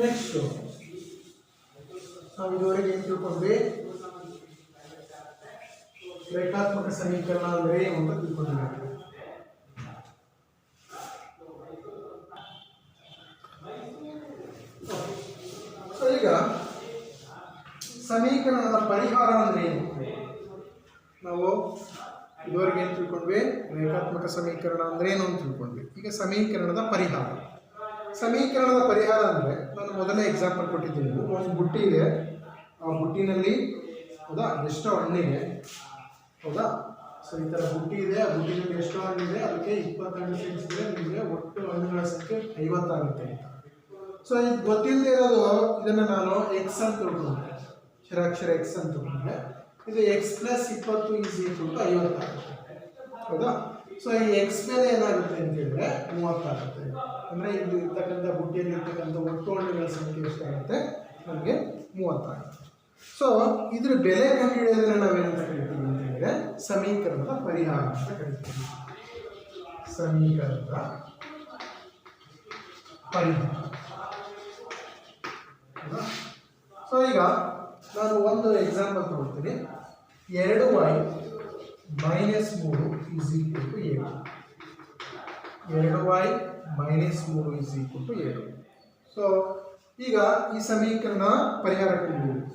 ನೆಕ್ಸ್ಟ್ ನಾವು ಇದುವರೆಗೆ ಏನು ತಿಳ್ಕೊಂಡ್ವಿ? ರೇಖಾತ್ಮಕ ಸಮೀಕರಣ ಅಂದರೆ ಏನು ಅಂತ ತಿಳ್ಕೊಂಡಿದ್ದೀವಿ. ಸೊ ಈಗ ಸಮೀಕರಣದ ಪರಿಹಾರ ಅಂದ್ರೆ ಏನು? ನಾವು ಇದುವರೆಗೆ ಏನು ತಿಳ್ಕೊಂಡ್ವಿ? ರೇಖಾತ್ಮಕ ಸಮೀಕರಣ ಅಂದ್ರೆ ಏನು ಅಂತ ತಿಳ್ಕೊಂಡ್ವಿ. ಈಗ ಸಮೀಕರಣದ ಪರಿಹಾರ ಅಂದರೆ ನಾನು ಮೊದಲೇ ಎಕ್ಸಾಂಪಲ್ ಕೊಟ್ಟಿದ್ದೀನಿ. ಒಂದು ಬುಟ್ಟಿ ಇದೆ, ಆ ಬುಟ್ಟಿನಲ್ಲಿ ಹೌದಾ ಎಷ್ಟೋ ಹಣ್ಣಿದೆ ಹೌದಾ. ಸೊ ಈ ಥರ ಬುಟ್ಟಿ ಇದೆ, ಆ ಬುಟ್ಟಿನಲ್ಲಿ ಎಷ್ಟೋ ಹಣ್ಣಿದೆ, ಅದಕ್ಕೆ 20 ಹಣ್ಣು ಸೇರಿಸಿದ್ರೆ ನಿಮಗೆ ಒಟ್ಟು ಹಣ್ಣುಗಳ ಸಂಖ್ಯೆ 50 ಆಗುತ್ತೆ ಅಂತ. ಸೊ ಇದು ಗೊತ್ತಿಲ್ಲದೆ ಇರೋದು ಇದನ್ನು ನಾನು ಎಕ್ಸ್ ಅಂತ ತಿಳ್ಕೊಂಡೆ, ಚರಾಕ್ಷರ ಎಕ್ಸ್ ಅಂತ ತಿಳ್ಕೊಂಡೆ. ಇದು ಎಕ್ಸ್ ಪ್ಲಸ್ 20 = 50 ಆಗುತ್ತೆ ಹೌದಾ. ಸೊ ಈ ಎಕ್ಸ್ ಮೇಲೆ ಏನಾಗುತ್ತೆ ಅಂತ ಹೇಳಿದ್ರೆ 30 ಆಗುತ್ತೆ. ಅಂದರೆ ಇಲ್ಲಿ ಇರ್ತಕ್ಕಂಥ ಬುಟ್ಟಿಯಲ್ಲಿ ಇರ್ತಕ್ಕಂಥ ಒಟ್ಟು ಹಣ್ಣುಗಳ ಸಂಖ್ಯೆ ಎಷ್ಟಾಗುತ್ತೆ? ನಮಗೆ 30 ಆಗುತ್ತೆ. ಸೊ ಇದ್ರ ಬೆಲೆ ಕಂಡುಹಿಡಿಯೋದನ್ನ ನಾವೇನಂತ ಕರಿತೀವಿ ಅಂತ ಹೇಳಿದ್ರೆ ಸಮೀಕರಣದ ಪರಿಹಾರ ಅಂತ ಕರಿತೀವಿ. ಸಮೀಕರಣದ ಪರಿಹಾರ. ಸೊ ಈಗ ನಾನು ಒಂದು ಎಕ್ಸಾಂಪಲ್ ತಗೊಳ್ತೀನಿ. 2y - 3 = 7. 2y - 3 = 7. ಸೊ ಈಗ ಈ ಸಮೀಕರಣ ಪರಿಹಾರ ಕಂಡುಹಿಡಿಯೋದು.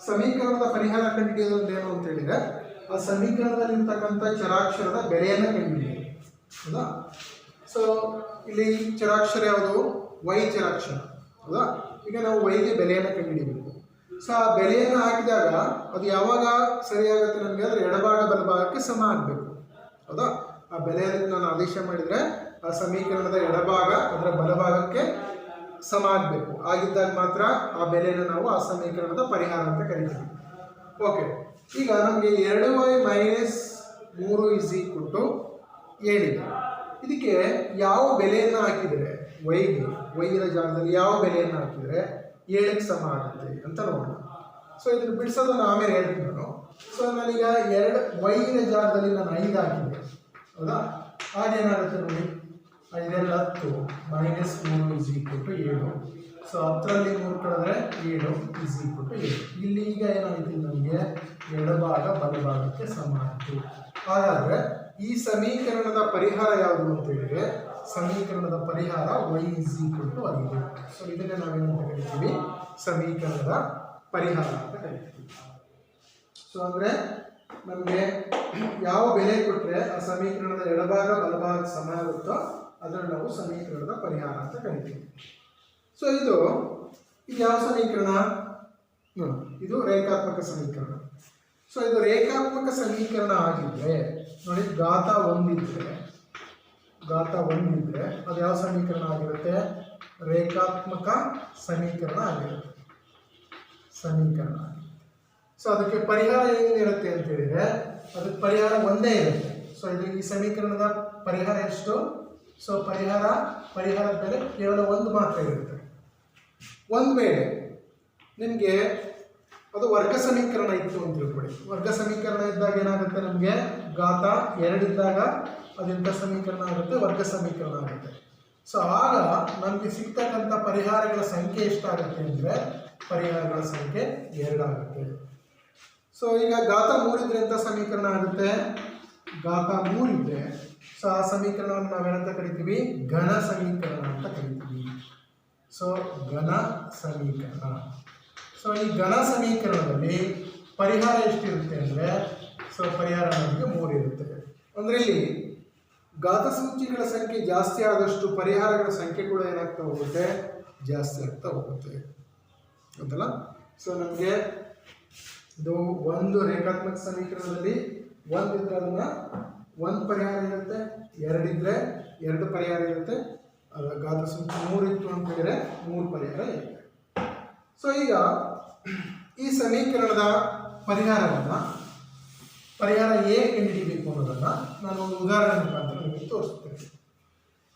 ಸಮೀಕರಣದ ಪರಿಹಾರ ಕಂಡುಹಿಡಿಯೋದು ಏನು ಅಂತ ಹೇಳಿದ್ರೆ ಆ ಸಮೀಕರಣದಲ್ಲಿರ್ತಕ್ಕಂಥ ಚರಾಕ್ಷರದ ಬೆಲೆಯನ್ನು ಕಂಡುಹಿಡಿಯೋದು ಹೌದಾ. ಸೊ ಇಲ್ಲಿ ಚರಾಕ್ಷರ ಯಾವುದು? y ಚರಾಕ್ಷರ ಹೌದಾ. ಈಗ ನಾವು y-ಗೆ ಬೆಲೆಯನ್ನು ಕಂಡುಹಿಡಿಯಬೇಕು. ಸೊ ಆ ಬೆಲೆಯನ್ನು ಹಾಕಿದಾಗ ಅದು ಯಾವಾಗ ಸರಿಯಾಗುತ್ತೆ ನಮಗೆ ಅಂದರೆ ಎಡಭಾಗ ಬಲಭಾಗಕ್ಕೆ ಸಮ ಆಗಬೇಕು ಹೌದಾ. ಆ ಬೆಲೆಯಲ್ಲಿ ನಾನು ಆದೇಶ ಮಾಡಿದರೆ ಆ ಸಮೀಕರಣದ ಎಡಭಾಗ ಅದರ ಬಲಭಾಗಕ್ಕೆ ಸಮ ಆಗಬೇಕು. ಆಗಿದ್ದಾಗ ಮಾತ್ರ ಆ ಬೆಲೆಯನ್ನು ನಾವು ಆ ಸಮೀಕರಣದ ಪರಿಹಾರ ಅಂತ ಕರಿತೀವಿ. ಓಕೆ, ಈಗ ನಮಗೆ 2y - 3 = 7 ಇದೆ. ಇದಕ್ಕೆ ಯಾವ ಬೆಲೆಯನ್ನು ಹಾಕಿದರೆ ವೈನ ಜಾಗದಲ್ಲಿ ಯಾವ ಬೆಲೆಯನ್ನು ಹಾಕಿದರೆ 7ಕ್ಕೆ ಸಮ ಆಗುತ್ತೆ ಅಂತ ನೋಡೋಣ. ಸೊ ಇದನ್ನು ಬಿಡಿಸೋದನ್ನು ಆಮೇಲೆ ಹೇಳ್ತೀನಿ ನಾನು. ಸೊ ನಾನೀಗ ವೈನ ಜಾಗದಲ್ಲಿ ನಾನು 5 ಹಾಕಿದ್ದೆ ಹೌದಾ. ಆಗೇನಾಗುತ್ತೆ ನೋಡಿ, 5 × 10 - 3 = 7. ಸೊ 10ರಲ್ಲಿ 3 ಕಳೆದ್ರೆ 7 = 7. ಇಲ್ಲಿ ಈಗ ಏನಾಯಿತು ನಮಗೆ ಎಡಭಾಗ ಬಲಭಾಗಕ್ಕೆ ಸಮ ಆಯಿತು. ಹಾಗಾದರೆ ಈ ಸಮೀಕರಣದ ಪರಿಹಾರ ಯಾವುದು ಅಂತ ಹೇಳಿದ್ರೆ ಸಮೀಕರಣದ ಪರಿಹಾರ y = 5. ಸೊ ಇದನ್ನೇ ನಾವೇನಂತ ಕರಿತೀವಿ? ಸಮೀಕರಣದ ಪರಿಹಾರ ಅಂತ ಕರಿತೀವಿ. ಸೊ ಅಂದರೆ ನಮಗೆ ಯಾವ ಬೆಲೆ ಕೊಟ್ಟರೆ ಆ ಸಮೀಕರಣದ ಎಡಭಾಗ ಬಲಭಾಗ ಸಮ ಆಗುತ್ತೋ ಅದನ್ನು ನಾವು ಸಮೀಕರಣದ ಪರಿಹಾರ ಅಂತ ಕರಿತೀವಿ. ಸೊ ಇದು ಯಾವ ಸಮೀಕರಣ? ಇದು ರೇಖಾತ್ಮಕ ಸಮೀಕರಣ. ಸೊ ಇದು ರೇಖಾತ್ಮಕ ಸಮೀಕರಣ ಆಗಿದ್ರೆ ನೋಡಿ, ಘಾತ 1 ಇದ್ದರೆ ಅದು ಯಾವ ಸಮೀಕರಣ ಆಗಿರುತ್ತೆ? ರೇಖಾತ್ಮಕ ಸಮೀಕರಣ ಆಗಿರುತ್ತೆ. ಸೊ ಅದಕ್ಕೆ ಪರಿಹಾರ ಏನಿರುತ್ತೆ ಅಂತ ಹೇಳಿದ್ರೆ ಅದಕ್ಕೆ ಪರಿಹಾರ ಒಂದೇ ಇರುತ್ತೆ. ಸೊ ಇದು ಈ ಸಮೀಕರಣದ ಪರಿಹಾರ ಎಷ್ಟು? ಸೊ ಪರಿಹಾರದ ಬೆಲೆ ಕೇವಲ 1 ಮಾತ್ರ ಇರುತ್ತೆ. ಒಂದು ವೇಳೆ ನಿಮಗೆ ಅದು ವರ್ಗ ಸಮೀಕರಣ ಇತ್ತು ಅಂತ ತಿಳ್ಕೊಳ್ಳಿ. ವರ್ಗ ಸಮೀಕರಣ ಇದ್ದಾಗ ಏನಾಗುತ್ತೆ? ನಮಗೆ ಘಾತ 2 ಇದ್ದಾಗ ಅದೆಂಥ ಸಮೀಕರಣ ಆಗುತ್ತೆ? ವರ್ಗ ಸಮೀಕರಣ ಆಗುತ್ತೆ. ಸೊ ಆಗ ನಮಗೆ ಸಿಗ್ತಕ್ಕಂಥ ಪರಿಹಾರಗಳ ಸಂಖ್ಯೆ ಎಷ್ಟಾಗುತ್ತೆ ಅಂದರೆ ಪರಿಹಾರಗಳ ಸಂಖ್ಯೆ 2 ಆಗುತ್ತೆ. ಸೊ ಈಗ ಘಾತ 3 ಇದ್ರೆ ಎಂಥ ಸಮೀಕರಣ ಆಗುತ್ತೆ? ಘಾತ 3 ಇದ್ದರೆ ಸೊ ಆ ಸಮೀಕರಣವನ್ನು ನಾವೇನಂತ ಕರಿತೀವಿ? ಘನ ಸಮೀಕರಣ ಅಂತ ಕರಿತೀವಿ. ಸೊ ಘನ ಸಮೀಕರಣ. ಸೊ ಈ ಘನ ಸಮೀಕರಣದಲ್ಲಿ ಪರಿಹಾರ ಎಷ್ಟಿರುತ್ತೆ ಅಂದರೆ ಸೊ ಪರಿಹಾರ ನಮಗೆ 3 ಇರುತ್ತೆ. ಅಂದರೆ ಇಲ್ಲಿ ಘಾತ ಸೂಚಿಗಳ ಸಂಖ್ಯೆ ಜಾಸ್ತಿ ಆದಷ್ಟು ಪರಿಹಾರಗಳ ಸಂಖ್ಯೆ ಕೂಡ ಏನಾಗ್ತಾ ಹೋಗುತ್ತೆ? ಜಾಸ್ತಿ ಆಗ್ತಾ ಹೋಗುತ್ತೆ ಗೊತ್ತಲ್ಲ. ಸೊ ನಮಗೆ ಇದು ಒಂದು ರೇಖಾತ್ಮಕ ಸಮೀಕರಣದಲ್ಲಿ ಒಂದಿದ್ರೆ ಅದನ್ನ ಒಂದು ಪರಿಹಾರ ಇರುತ್ತೆ, ಎರಡಿದ್ರೆ ಎರಡು ಪರಿಹಾರ ಇರುತ್ತೆ, ಅದರ ಘಾತ ಸಂಖ್ಯೆ 3 ಇತ್ತು ಅಂತ ಹೇಳಿದ್ರೆ 3 ಪರಿಹಾರ ಇರುತ್ತೆ. ಸೊ ಈಗ ಈ ಸಮೀಕರಣದ ಪರಿಹಾರ ಹೇಗೆ ಕಂಡುಹಿಡಿಯಬೇಕು ಅನ್ನೋದನ್ನು ನಾನು ಒಂದು ಉದಾಹರಣೆ ಮುಖಾಂತರ ನಿಮಗೆ ತೋರಿಸ್ತೇನೆ.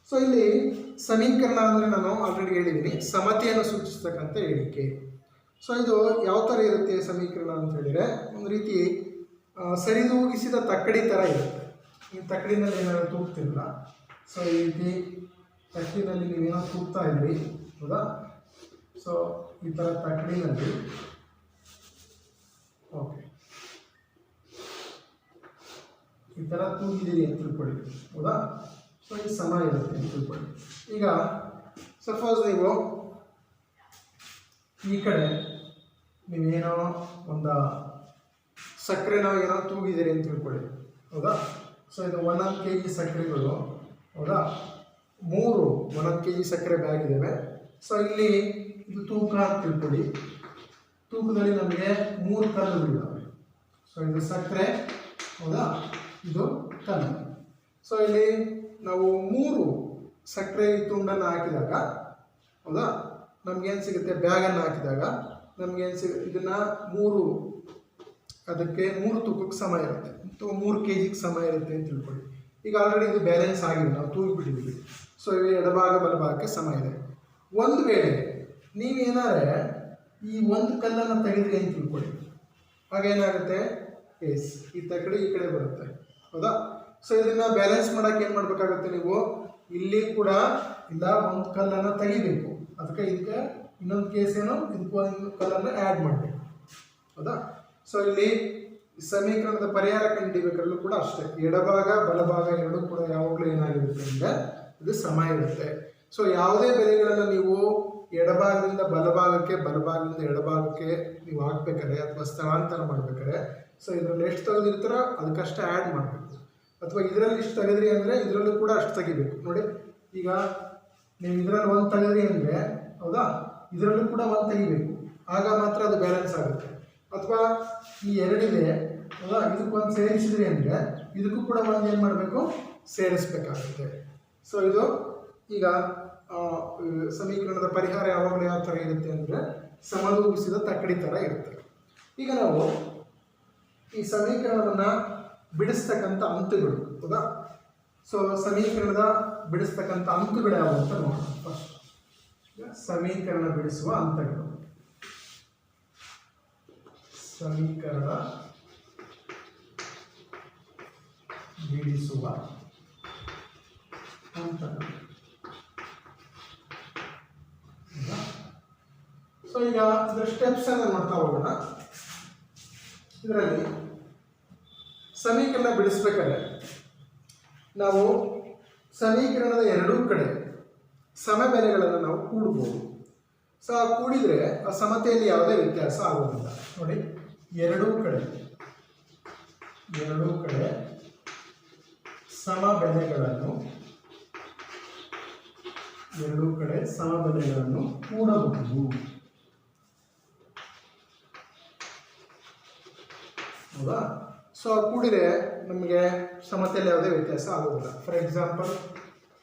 ಸೊ ಇಲ್ಲಿ ಸಮೀಕರಣ ಅಂದರೆ ನಾನು ಆಲ್ರೆಡಿ ಹೇಳಿದ್ದೀನಿ, ಸಮತೆಯನ್ನು ಸೂಚಿಸ್ತಕ್ಕಂಥ ಹೇಳಿಕೆ. ಸೊ ಇದು ಯಾವ ಥರ ಇರುತ್ತೆ ಸಮೀಕರಣ ಅಂತ ಹೇಳಿದರೆ, ಒಂದು ರೀತಿ ಸರಿದೂಗಿಸಿದ ತಕ್ಕಡಿ ಥರ ಇರುತ್ತೆ. ಈ ತಕ್ಕಡಿನಲ್ಲಿ ಏನಾದರೂ ತೂಗ್ತಿರಲ್ಲ, ಸೊ ಈ ರೀತಿ ತಕ್ಕಡಿನಲ್ಲಿ ನೀವೇನೋ ತೂಗ್ತಾ ಇದ್ರಿ, ಹೌದಾ? ಸೊ ಈ ಥರ ತಕ್ಕಡಿನಲ್ಲಿ ಓಕೆ ಈ ಥರ ತೂಗಿದ್ದೀರಿ ಅಂತ ತಿಳ್ಕೊಳ್ಳಿ, ಹೌದಾ? ಸೊ ಇದು ಸಮ ಇರುತ್ತೆ ಅಂತ ತಿಳ್ಕೊಳ್ಳಿ. ಈಗ ಸಪೋಸ್ ನೀವು ಈ ಕಡೆ ನೀವೇನೋ ಒಂದು ಸಕ್ಕರೆನ ಏನೋ ತೂಗಿದ್ದೀರಿ ಅಂತ ತಿಳ್ಕೊಳ್ಳಿ, ಹೌದಾ? ಸೊ ಇದು 1 kg ಸಕ್ಕರೆಗಳು, ಹೌದಾ? 3 1 kg ಸಕ್ಕರೆ ಬ್ಯಾಗ್ ಇದ್ದಾವೆ. ಸೊ ಇಲ್ಲಿ ಇದು ತೂಕ ಅಂತ ತಿಳ್ಕೊಳ್ಳಿ. ತೂಕದಲ್ಲಿ ನಮಗೆ 3 ಕಲ್ಲುಗಳಿದ್ದಾವೆ. ಸೊ ಇದು ಸಕ್ಕರೆ, ಹೌದಾ? ಇದು ಕಲ್ಲು. ಸೊ ಇಲ್ಲಿ ನಾವು 3 ಸಕ್ಕರೆ ತುಂಡನ್ನು ಹಾಕಿದಾಗ, ಹೌದಾ, ನಮಗೇನು ಸಿಗುತ್ತೆ? ಬ್ಯಾಗನ್ನು ಹಾಕಿದಾಗ ನಮಗೇನು ಸಿಗುತ್ತೆ? ಇದನ್ನು 3 ಅದಕ್ಕೆ 3 ತೂಕಕ್ಕೆ ಸಮ ಇರುತ್ತೆ, ಅಥವಾ 3 kg ಸಮ ಇರುತ್ತೆ ಅಂತ ತಿಳ್ಕೊಳ್ಳಿ. ಈಗ ಆಲ್ರೆಡಿ ಇದು ಬ್ಯಾಲೆನ್ಸ್ ಆಗಿದೆ, ನಾವು ತೂಗಿಬಿಟ್ಟಿದ್ದೀವಿ. ಸೊ ಇದು ಎಡಭಾಗ ಬಲಭಾಗಕ್ಕೆ ಸಮ ಇದೆ. ಒಂದು ವೇಳೆ ನೀವೇನಾದ್ರೆ ಈ ಒಂದು ಕಲ್ಲನ್ನು ತೆಗೆದ್ರಿ ಅಂತ ತಿಳ್ಕೊಳ್ಳಿ, ಹಾಗೇನಾಗುತ್ತೆ? ಎಸ್, ಈ ತಕ್ಕಡಿ ಈ ಕಡೆ ಬರುತ್ತೆ, ಹೌದಾ? ಸೊ ಇದನ್ನು ಬ್ಯಾಲೆನ್ಸ್ ಮಾಡೋಕ್ಕೆ ಏನು ಮಾಡಬೇಕಾಗುತ್ತೆ? ನೀವು ಇಲ್ಲಿ ಕೂಡ ಇಲ್ಲ ಒಂದು ಕಲ್ಲನ್ನು ತೆಗಿಬೇಕು. ಅದಕ್ಕೆ ಇದಕ್ಕೆ ಇನ್ನೊಂದು ಕೇಸ್ ಏನು, ಇದಕ್ಕೆ ಒಂದು ಕಲ್ಲನ್ನು ಆ್ಯಡ್ ಮಾಡಬೇಕು, ಹೌದಾ? ಸೊ ಇಲ್ಲಿ ಸಮೀಕರಣದ ಪರಿಹಾರ ಕಂಡುಹಿಡಿಯಬೇಕಾದ್ರೂ ಕೂಡ ಅಷ್ಟೇ, ಎಡಭಾಗ ಬಲಭಾಗ ಎರಡೂ ಕೂಡ ಯಾವಾಗಲೂ ಏನಾಗಿರುತ್ತೆ ಅಂದರೆ ಇದು ಸಮ ಇರುತ್ತೆ. ಸೊ ಯಾವುದೇ ಬೆಲೆಗಳನ್ನು ನೀವು ಎಡಭಾಗದಿಂದ ಬಲಭಾಗಕ್ಕೆ, ಬಲಭಾಗದಿಂದ ಎಡಭಾಗಕ್ಕೆ ನೀವು ಹಾಕ್ಬೇಕಾರೆ ಅಥವಾ ಸ್ಥಳಾಂತರ ಮಾಡ್ಬೇಕಾರೆ, ಸೊ ಇದರಲ್ಲಿ ಎಷ್ಟು ತೆಗೆದಿರ್ತಾರೋ ಅದಕ್ಕಷ್ಟೇ ಆ್ಯಡ್ ಮಾಡಬೇಕು. ಅಥವಾ ಇದರಲ್ಲಿ ಇಷ್ಟು ತೆಗೆದ್ರಿ ಅಂದರೆ ಇದರಲ್ಲೂ ಕೂಡ ಅಷ್ಟು ತೆಗಿಬೇಕು. ನೋಡಿ, ಈಗ ನೀವು ಇದರಲ್ಲಿ 1 ತೆಗೆದ್ರಿ ಅಂದರೆ, ಹೌದಾ, ಇದರಲ್ಲೂ ಕೂಡ 1 ತೆಗಿಬೇಕು, ಆಗ ಮಾತ್ರ ಅದು ಬ್ಯಾಲೆನ್ಸ್ ಆಗುತ್ತೆ. ಅಥವಾ ಈ 2 ಇದೆ, ಹೌದಾ, ಇದಕ್ಕೆ 1 ಸೇರಿಸಿದ್ರಿ ಅಂದರೆ ಇದಕ್ಕೂ ಕೂಡ 1 ಏನು ಮಾಡಬೇಕು? ಸೇರಿಸಬೇಕಾಗುತ್ತೆ. ಸೊ ಇದು ಈಗ ಸಮೀಕರಣದ ಪರಿಹಾರ ಯಾವಾಗಲೂ ಯಾವ ಥರ ಇರುತ್ತೆ ಅಂದರೆ ಸಮದೂಗಿಸಿದ ತಕ್ಕಡಿ ಥರ ಇರುತ್ತೆ. ಈಗ ನಾವು ಈ ಸಮೀಕರಣವನ್ನು ಬಿಡಿಸ್ತಕ್ಕಂಥ ಅಂಕಗಳು, ಹೌದಾ? ಸೊ ಸಮೀಕರಣದ ಬಿಡಿಸ್ತಕ್ಕಂಥ ಅಂಕಗಳು ಯಾವುವು ಅಂತ ನೋಡೋಣ. ಫಸ್ಟ್ ಸಮೀಕರಣ ಬಿಡಿಸುವ ಹಂತಗಳು. ಸಮೀಕರಣ ಬಿಡಿಸುವ ಹಂತಗಳು. ಸೊ ಈಗ ಇದರ ಸ್ಟೆಪ್ಸ್ ಅನ್ನು ನೋಡ್ತಾ ಹೋಗೋಣ. ಇದರಲ್ಲಿ ಸಮೀಕರಣ ಬಿಡಿಸ್ಬೇಕಾದ್ರೆ ನಾವು ಸಮೀಕರಣದ ಎರಡೂ ಕಡೆ ಸಮಬೆಲೆಗಳನ್ನು ನಾವು ಕೂಡ್ಬೋದು. ಸೊ ಆ ಕೂಡಿದರೆ ಆ ಸಮತೆಯಲ್ಲಿ ಯಾವುದೇ ವ್ಯತ್ಯಾಸ ಆಗೋದಿಲ್ಲ. ನೋಡಿ, ಎರಡೂ ಕಡೆ ಸಮಬೆಲೆಗಳನ್ನು ಕೂಡಬಹುದು, ಹೌದಾ? ಸೊ ಕೂಡಿದರೆ ನಮಗೆ ಸಮತೆಯಲ್ಲಿ ಯಾವುದೇ ವ್ಯತ್ಯಾಸ ಆಗೋದಿಲ್ಲ. ಫಾರ್ ಎಕ್ಸಾಂಪಲ್,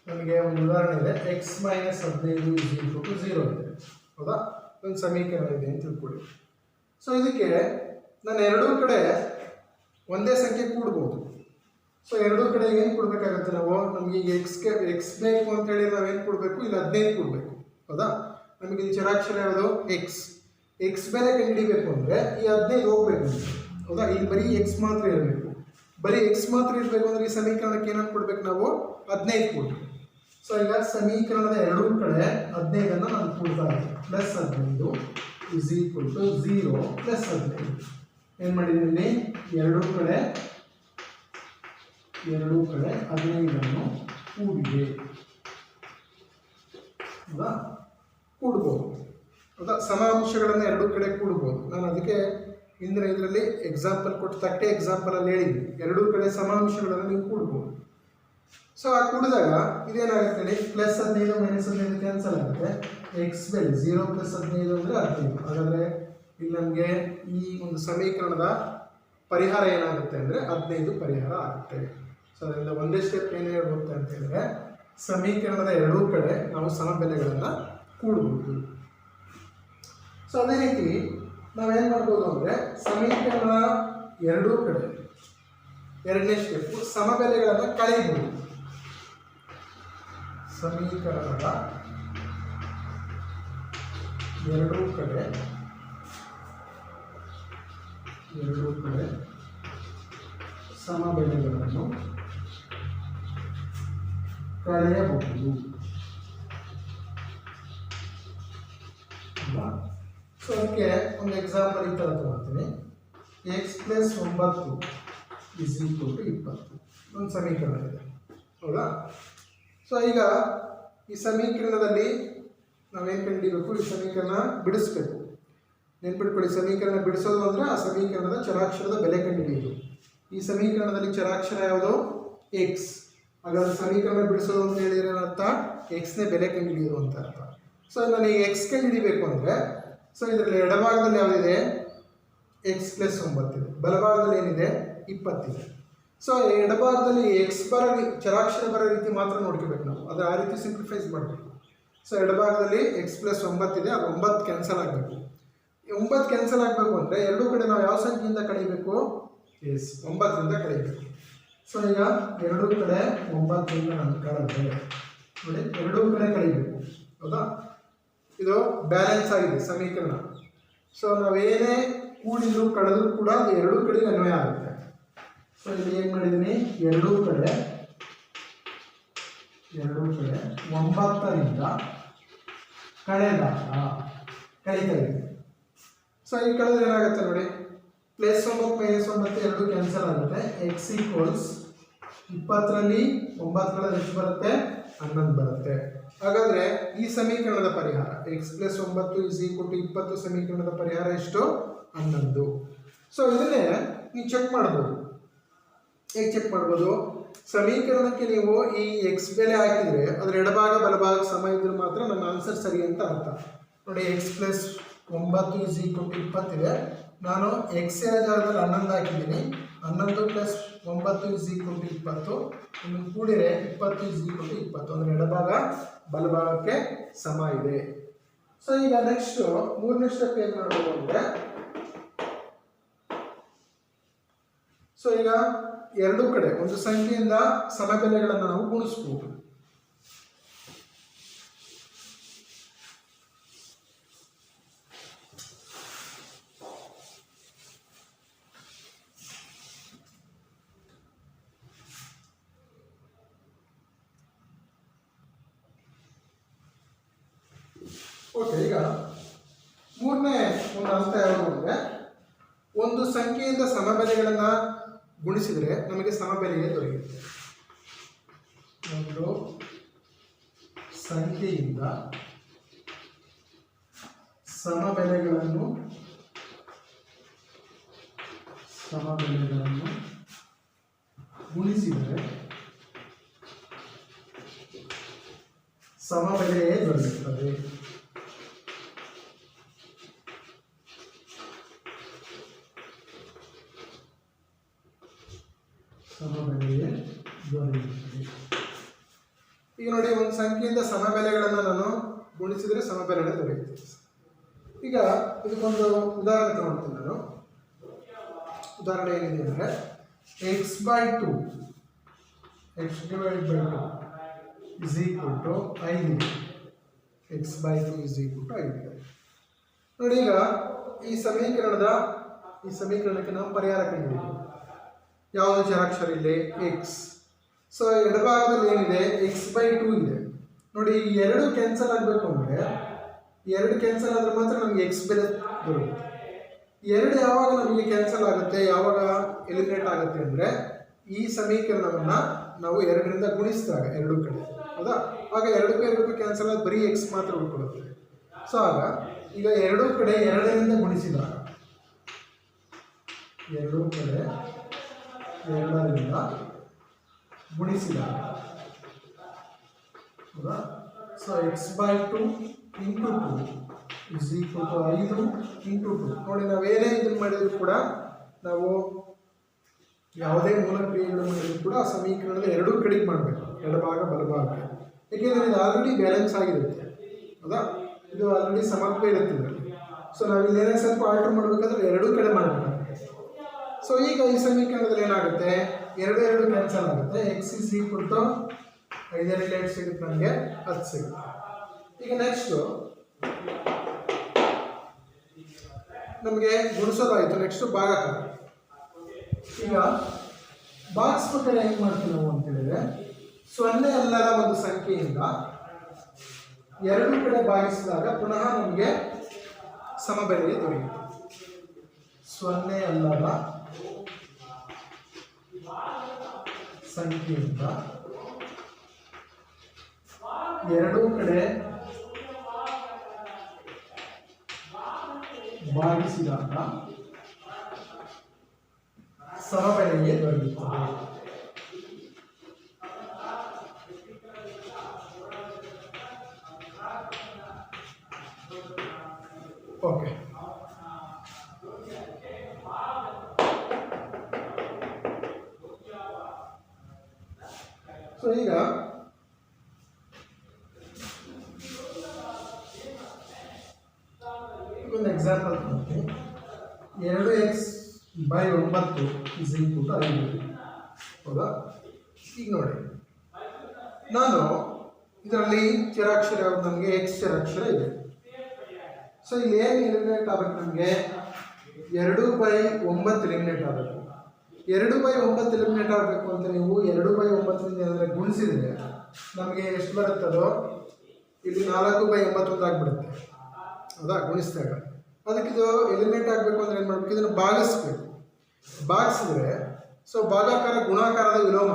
ನಮಗೆ ಒಂದು ಉದಾಹರಣೆ ಇದೆ, x - 15 = 0 ಇದೆ, ಹೌದಾ? ಒಂದು ಸಮೀಕರಣ ಇದೆ ಅಂತ ತಿಳ್ಕೊಳ್ಳಿ. ಸೊ ಇದಕ್ಕೆ ನಾನು ಎರಡೂ ಕಡೆ ಒಂದೇ ಸಂಖ್ಯೆ ಕೂಡ್ಬೋದು. ಸೊ ಎರಡೂ ಕಡೆ ಏನು ಕೊಡಬೇಕಾಗುತ್ತೆ ನಾವು? ನಮಗೆ ಈಗ ಎಕ್ಸ್ ಬೇಕು ಅಂತೇಳಿ ನಾವೇನು ಕೊಡಬೇಕು? ಇಲ್ಲಿ 15 ಕೊಡಬೇಕು, ಹೌದಾ? ನಮಗೆ ಇಲ್ಲಿ ಚರಾಕ್ಷರ ಯಾವುದು? ಎಕ್ಸ್ ಬೆಲೆ ಕಂಡುಹಿಡಿಬೇಕು ಅಂದರೆ ಈ 15 ಹೋಗ್ಬೇಕು, ಹೌದಾ? ಇಲ್ಲಿ ಬರೀ ಎಕ್ಸ್ ಮಾತ್ರ ಇರಬೇಕು. ಬರೀ ಎಕ್ಸ್ ಮಾತ್ರ ಇರಬೇಕು ಅಂದರೆ ಈ ಸಮೀಕರಣಕ್ಕೆ ಏನಂತ ಕೊಡ್ಬೇಕು ನಾವು? 15 ಕೊಡ್ಬೇಕು. ಸೊ ಈಗ ಸಮೀಕರಣದ ಎರಡೂ ಕಡೆ 15ಅನ್ನು ನಾನು ಕೂಡ್ತಾ ಇದ್ದೀನಿ. +15 = 0 +15 ಏನು ಮಾಡಿದ್ದೀನಿ? ಎರಡೂ ಕಡೆ 15ಅನ್ನು ಕೂಡಿದೆ, ಹೌದಾ? ಕೂಡ್ಬೋದು, ಹೌದಾ? ಸಮ ಅಂಶಗಳನ್ನು ಎರಡೂ ಕಡೆ ಕೂಡ್ಬೋದು. ನಾನು ಅದಕ್ಕೆ ಇಂದಿನ ಇದರಲ್ಲಿ ಎಕ್ಸಾಂಪಲ್ ಕೊಟ್ಟು ತಟ್ಟೆ ಎಕ್ಸಾಂಪಲಲ್ಲಿ ಹೇಳಿದ್ವಿ, ಎರಡೂ ಕಡೆ ಸಮ ಅಂಶಗಳನ್ನು ನೀವು ಕೂಡ್ಬೋದು. ಸೊ ಆ ಕೂಡಿದಾಗ ಇದೇನಾಗುತ್ತೆ ಹೇಳಿ? +15 - 15 ಕ್ಯಾನ್ಸಲ್ ಆಗುತ್ತೆ. ಎಕ್ಸ್ ಬೆಲೆ 0 + 15 ಅಂದರೆ 15. ಹಾಗಾದರೆ ಇಲ್ಲಿ ನಮಗೆ ಈ ಒಂದು ಸಮೀಕರಣದ ಪರಿಹಾರ ಏನಾಗುತ್ತೆ ಅಂದರೆ 15 ಪರಿಹಾರ ಆಗುತ್ತೆ. ಸೊ ಅದರಿಂದ ಒಂದೇ ಸ್ಟೆಪ್ ಏನು ಹೇಳ್ಬೋದು ಅಂತ ಹೇಳಿದ್ರೆ ಸಮೀಕರಣದ ಎರಡೂ ಕಡೆ ನಾವು ಸಮಬೆಲೆಗಳನ್ನು ಕೂಡಬಹುದು. ಸೊ ಅದೇ ರೀತಿ ನಾವೇನು ಮಾಡ್ಬೋದು ಅಂದರೆ ಸಮೀಕರಣದ ಎರಡೂ ಕಡೆ ಎರಡನೇ ಸ್ಟೆಪ್ ಸಮಬೆಲೆಗಳನ್ನು ಕಳೆಯಬಹುದು. ಸಮೀಕರಣದ ಎರಡೂ ಕಡೆ ಸಮಬೆಲೆಗಳನ್ನು ಕಳೆಯಬಹುದು. ಸೊ ಅದಕ್ಕೆ ಒಂದು ಎಕ್ಸಾಂಪಲ್ ಈ ಥರ ತಗೊಳ್ತೀನಿ. x + 9 = 20 ಒಂದು ಸಮೀಕರಣ ಇದೆ, ಹೌದಾ? ಸೊ ಈಗ ಈ ಸಮೀಕರಣದಲ್ಲಿ ನಾವೇನು ಕಂಡುಹಿಡಿಯಬೇಕು? ಈ ಸಮೀಕರಣ ಬಿಡಿಸ್ಬೇಕು. ನೆನ್ಪಿಟ್ಕೊಳ್ಳಿ, ಸಮೀಕರಣ ಬಿಡಿಸೋದು ಅಂದರೆ ಆ ಸಮೀಕರಣದ ಚರಾಕ್ಷರದ ಬೆಲೆ ಕಂಡುಹಿಡಿಯೋದು. ಈ ಸಮೀಕರಣದಲ್ಲಿ ಚರಾಕ್ಷರ ಯಾವುದು? x. ಹಾಗಾದ್ರೆ ಸಮೀಕರಣ ಬಿಡಿಸೋದು ಅಂತ ಹೇಳಿದ್ರೆ ಅರ್ಥ ಎಕ್ಸ್ನೇ ಬೆಲೆ ಕಂಡುಹಿಡಿಯೋದು ಅಂತ ಅರ್ಥ. ಸೊ ನನಗೆ ಎಕ್ಸ್ ಕಂಡುಹಿಡಿಬೇಕು ಅಂದರೆ ಸೊ ಇದರಲ್ಲಿ ಎಡಭಾಗದಲ್ಲಿ ಯಾವುದಿದೆ? x + 9 ಇದೆ. ಬಲಭಾಗದಲ್ಲಿ ಏನಿದೆ? 20 ಇದೆ. ಸೊ ಎಡಭಾಗದಲ್ಲಿ ಎಕ್ಸ್ ಚರಾಕ್ಷರ ಬರೋ ರೀತಿ ಮಾತ್ರ ನೋಡ್ಕೋಬೇಕು ನಾವು. ಅದು ಆ ರೀತಿ ಸಿಂಪ್ಲಿಫೈಸ್ ಮಾಡಬೇಕು. ಸೊ ಎಡಭಾಗದಲ್ಲಿ x + 9 ಇದೆ, ಅದು 9 ಕ್ಯಾನ್ಸಲ್ ಆಗಬೇಕು. 9 ಕ್ಯಾನ್ಸಲ್ ಆಗಬೇಕು ಅಂದರೆ ಎರಡೂ ಕಡೆ ನಾವು ಯಾವ ಸಂಖ್ಯೆಯಿಂದ ಕಳೀಬೇಕು? 9ರಿಂದ ಕಳೀಬೇಕು. ಸೊ ಈಗ ಎರಡೂ ಕಡೆ 9ರಿಂದ ನಾನು ಕಳೆದ್ರೆ ನೋಡಿ, ಎರಡೂ ಕಡೆ ಕಳೀಬೇಕು, ಹೌದಾ? ಇದು ಬ್ಯಾಲೆನ್ಸ್ ಆಗಿದೆ ಸಮೀಕರಣ. ಸೊ ನಾವೇನೇ ಕೂಡಿದ್ರು ಕಳೆದ್ರು ಕೂಡ ಅದು ಎರಡೂ ಕಡೆಗೆ ಅನ್ವಯ ಆಗುತ್ತೆ. ಸೊ ಇಲ್ಲಿ ಏನು ಮಾಡಿದ್ದೀನಿ? ಎರಡೂ ಕಡೆ 9ರಿಂದ ಕಳೀತಾ ಇದೆ. ಸೊ ಈ ಕಳೆದ್ರೆ ಏನಾಗುತ್ತೆ ನೋಡಿ, +9 - 9 ಎರಡು ಕ್ಯಾನ್ಸಲ್ ಆಗುತ್ತೆ. x = 20ರಲ್ಲಿ 9 ಕಳೆದ್ರೆ ಎಷ್ಟು ಬರುತ್ತೆ? 11 ಬರುತ್ತೆ. ಹಾಗಾದರೆ ಈ ಸಮೀಕರಣದ ಪರಿಹಾರ x + 9 = 20 ಸಮೀಕರಣದ ಪರಿಹಾರ ಎಷ್ಟು? 11. ಸೊ ಇದನ್ನೇ ನೀವು ಚೆಕ್ ಮಾಡ್ಬೋದು. ಹೇಗೆ ಚೆಕ್ ಮಾಡ್ಬೋದು? ಸಮೀಕರಣಕ್ಕೆ ನೀವು ಈ x ಬೆಲೆ ಹಾಕಿದರೆ ಅದರ ಎಡಭಾಗ ಬಲಭಾಗ ಸಮ ಇದ್ರೆ ಮಾತ್ರ ನಮ್ಮ ಆನ್ಸರ್ ಸರಿ ಅಂತ ಅರ್ಥ. ನೋಡಿ, x + 9 = 20 ಇದೆ. ನಾನು x ಜಾಗದಲ್ಲಿ 11 ಹಾಕಿದ್ದೀನಿ. 11 + 9 = 20. ಇನ್ನು ಕೂಡಿರೆ 20 = 20 ಅಂದರೆ ಎಡಭಾಗ ಬಲಭಾಗಕ್ಕೆ ಸಮ ಇದೆ. ಸೊ ಈಗ ನೆಕ್ಸ್ಟ್ ಮೂರನೇ ಸ್ಟೆಪ್ ಏನು ಮಾಡಬೇಕು ಅಂದರೆ, ಸೊ ಈಗ ಎರಡೂ ಕಡೆ ಒಂದು ಸಂಖ್ಯೆಯಿಂದ ಸಮಬೆಲೆಗಳನ್ನು ನಾವು ಗುಣಿಸ್ಬೋದು. ಓಕೆ, ಈಗ ಮೂರನೇ ಒಂದು ಹಂತ ಯಾವುದು ಅಂದರೆ, ಒಂದು ಸಂಖ್ಯೆಯಿಂದ ಸಮಬೆಲೆಗಳನ್ನು ಗುಣಿಸಿದರೆ ನಮಗೆ ಸಮಬೆಲೆಯೇ ದೊರೆಯುತ್ತೆ. ಒಂದು ಸಂಖ್ಯೆಯಿಂದ ಸಮಬೆಲೆಗಳನ್ನು ಗುಣಿಸಿದರೆ ಸಮಬೆಲೆಯೇ ದೊರೆಯುತ್ತದೆ. ಈಗ ನೋಡಿ, ಒಂದು ಸಂಖ್ಯೆಯಿಂದ ಸಮಬೆಲೆಗಳನ್ನು ನಾನು ಗುಣಿಸಿದರೆ ಸಮಬೆಲೆನೇ ದೊರೆಯುತ್ತೆ. ಈಗ ಇದಕ್ಕೊಂದು ಉದಾಹರಣೆ ತಗೊಳ್ತೀನಿ ನಾನು. ಉದಾಹರಣೆ ಏನಿದೆ ಅಂದರೆ x/2 x / 2 = 5. x/2 = 5. ನೋಡಿ, ಈಗ ಈ ಸಮೀಕರಣಕ್ಕೆ ನಾವು ಪರಿಹಾರ ಕಂಡುಹಿಡಿಯಬೇಕು. ಯಾವುದು ಚರಾಕ್ಷರ ಇಲ್ಲಿ? x. ಸೊ ಎಡಭಾಗದಲ್ಲಿ ಏನಿದೆ? x/2 ಇದೆ. ನೋಡಿ, ಈ ಎರಡು ಕ್ಯಾನ್ಸಲ್ ಆಗಬೇಕು ಅಂದರೆ, ಎರಡು ಕ್ಯಾನ್ಸಲ್ ಆದರೆ ಮಾತ್ರ ನಮಗೆ x ಬೆಲೆ ಬರುತ್ತೆ. ಎರಡು ಯಾವಾಗ ನಮಗೆ ಕ್ಯಾನ್ಸಲ್ ಆಗುತ್ತೆ, ಯಾವಾಗ ಎಲಿಮಿನೇಟ್ ಆಗುತ್ತೆ ಅಂದರೆ, ಈ ಸಮೀಕರಣವನ್ನು ನಾವು 2ರಿಂದ ಗುಣಿಸಿದಾಗ ಎರಡೂ ಕಡೆ, ಹೌದಾ? ಆಗ ಎರಡಕ್ಕೂ ಕ್ಯಾನ್ಸಲ್ ಆಗಿ ಬರೀ x ಮಾತ್ರ ಉಳ್ಕೊಳ್ಳುತ್ತೆ. ಸೊ ಆಗ ಈಗ ಎರಡೂ ಕಡೆ 2ರಿಂದ ಗುಣಿಸಿದಾಗ, ಎರಡೂ ಕಡೆ 2ರಿಂದ ಗುಣಿಸಿದಾಗ, ಹೌದಾ? So x/2 × 2 is equal to 5 into 2. ನೋಡಿ ನಾವೇನೇ ಇದನ್ನು ಮಾಡಿದ್ರು ಕೂಡ ನಾವು ಯಾವುದೇ ಮೂಲ ಕ್ರಿಯೆಗಳು ಮಾಡಿದ್ರು ಕೂಡ ಆ ಸಮೀಕರಣದ ಎರಡೂ ಕಡೆಗೆ ಮಾಡಬೇಕು, ಎಡಭಾಗ ಬಲಭಾಗಕ್ಕೆ. ಏಕೆಂದರೆ ಇದು ಆಲ್ರೆಡಿ ಬ್ಯಾಲೆನ್ಸ್ ಆಗಿರುತ್ತೆ, ಹೌದಾ? ಇದು ಆಲ್ರೆಡಿ ಸಮತ್ವ ಇರುತ್ತೆ ಇದರಲ್ಲಿ. ಸೊ ನಾವಿಲ್ಲಿ ಏನೇ ಸ್ವಲ್ಪ ಆಲ್ಟರ್ ಮಾಡಬೇಕಾದ್ರೆ ಎರಡೂ ಕಡೆ ಮಾಡಬೇಕಾಗುತ್ತೆ. ಸೊ ಈಗ ಈ ಸಮೀಕರಣದಲ್ಲಿ ಏನಾಗುತ್ತೆ, ಎರಡು ಕ್ಯಾನ್ಸಲ್ ಆಗುತ್ತೆ. ಎಕ್ಸ್ ಇಸ್ ಈಕ್ವಲ್ ಟು 5 8 ಸಿಗುತ್ತೆ, ನನಗೆ 10 ಸಿಗುತ್ತೆ. ಈಗ ನೆಕ್ಸ್ಟು ನಮಗೆ ಗುಣಿಸೋದಾಯಿತು, ನೆಕ್ಸ್ಟು ಭಾಗಾಕಾರ. ಈಗ ಭಾಗಿಸ್ಬೇಕಾದ್ರೆ ಹೆಂಗೆ ಮಾಡ್ತೀವಿ ನಾವು ಅಂತೇಳಿದ್ರೆ, 0 ಅಲ್ಲದ ಒಂದು ಸಂಖ್ಯೆಯಿಂದ ಎರಡು ಕಡೆ ಭಾಗಿಸಿದಾಗ ಪುನಃ ನಮಗೆ ಸಮಬೆಲೆಗೆ ದೊರೆಯುತ್ತೆ. 0 ಅಲ್ಲದ ಸಂಖ್ಯೆಯಿಂದ ಎರಡೂ ಕಡೆ ಭಾಗಿಸಿದಾಗ ಸಮಬೆಲೆಗೆ ದೊರೆಯುತ್ತದೆ. ಓಕೆ, ಸೊ ಈಗ ಒಂದು ಎಕ್ಸಾಂಪಲ್ ಕೊಡ್ತೀನಿ. 2x by 9 is equal to 5. ಹೌದಾ? ಈಗ ನೋಡಿ, ನಾನು ಇದರಲ್ಲಿ ಚರಾಕ್ಷರ ಯಾವುದು, ನಮಗೆ ಎಕ್ಸ್ ಚರಾಕ್ಷರ ಇದೆ. ಸೊ ಇಲ್ಲಿ ಏನು ಎಲಿಮಿನೇಟ್ ಆಗಬೇಕು, ನಮಗೆ 2/9 ಎಲಿಮಿನೇಟ್ ಆಗಬೇಕು. 2/9 ಎಲಿಮಿನೇಟ್ ಆಗಬೇಕು ಅಂತ ನೀವು 2/9 ಏನಾದರೆ ಗುಣಿಸಿದರೆ ನಮಗೆ ಎಷ್ಟು ಬರುತ್ತದೋ, ಇಲ್ಲಿ 4/81 ಆಗಿಬಿಡುತ್ತೆ, ಹೌದಾ? ಗುಣಿಸಿದಾಗ ಅದಕ್ಕೆ ಇದು ಎಲಿಮಿನೇಟ್ ಆಗಬೇಕು ಅಂದರೆ ಏನು ಮಾಡಬೇಕು, ಇದನ್ನು ಭಾಗಿಸ್ಬೇಕು. ಭಾಗಿಸಿದ್ರೆ ಸೊ ಭಾಗಾಕಾರ ಗುಣಾಕಾರದ ವಿಲೋಮ,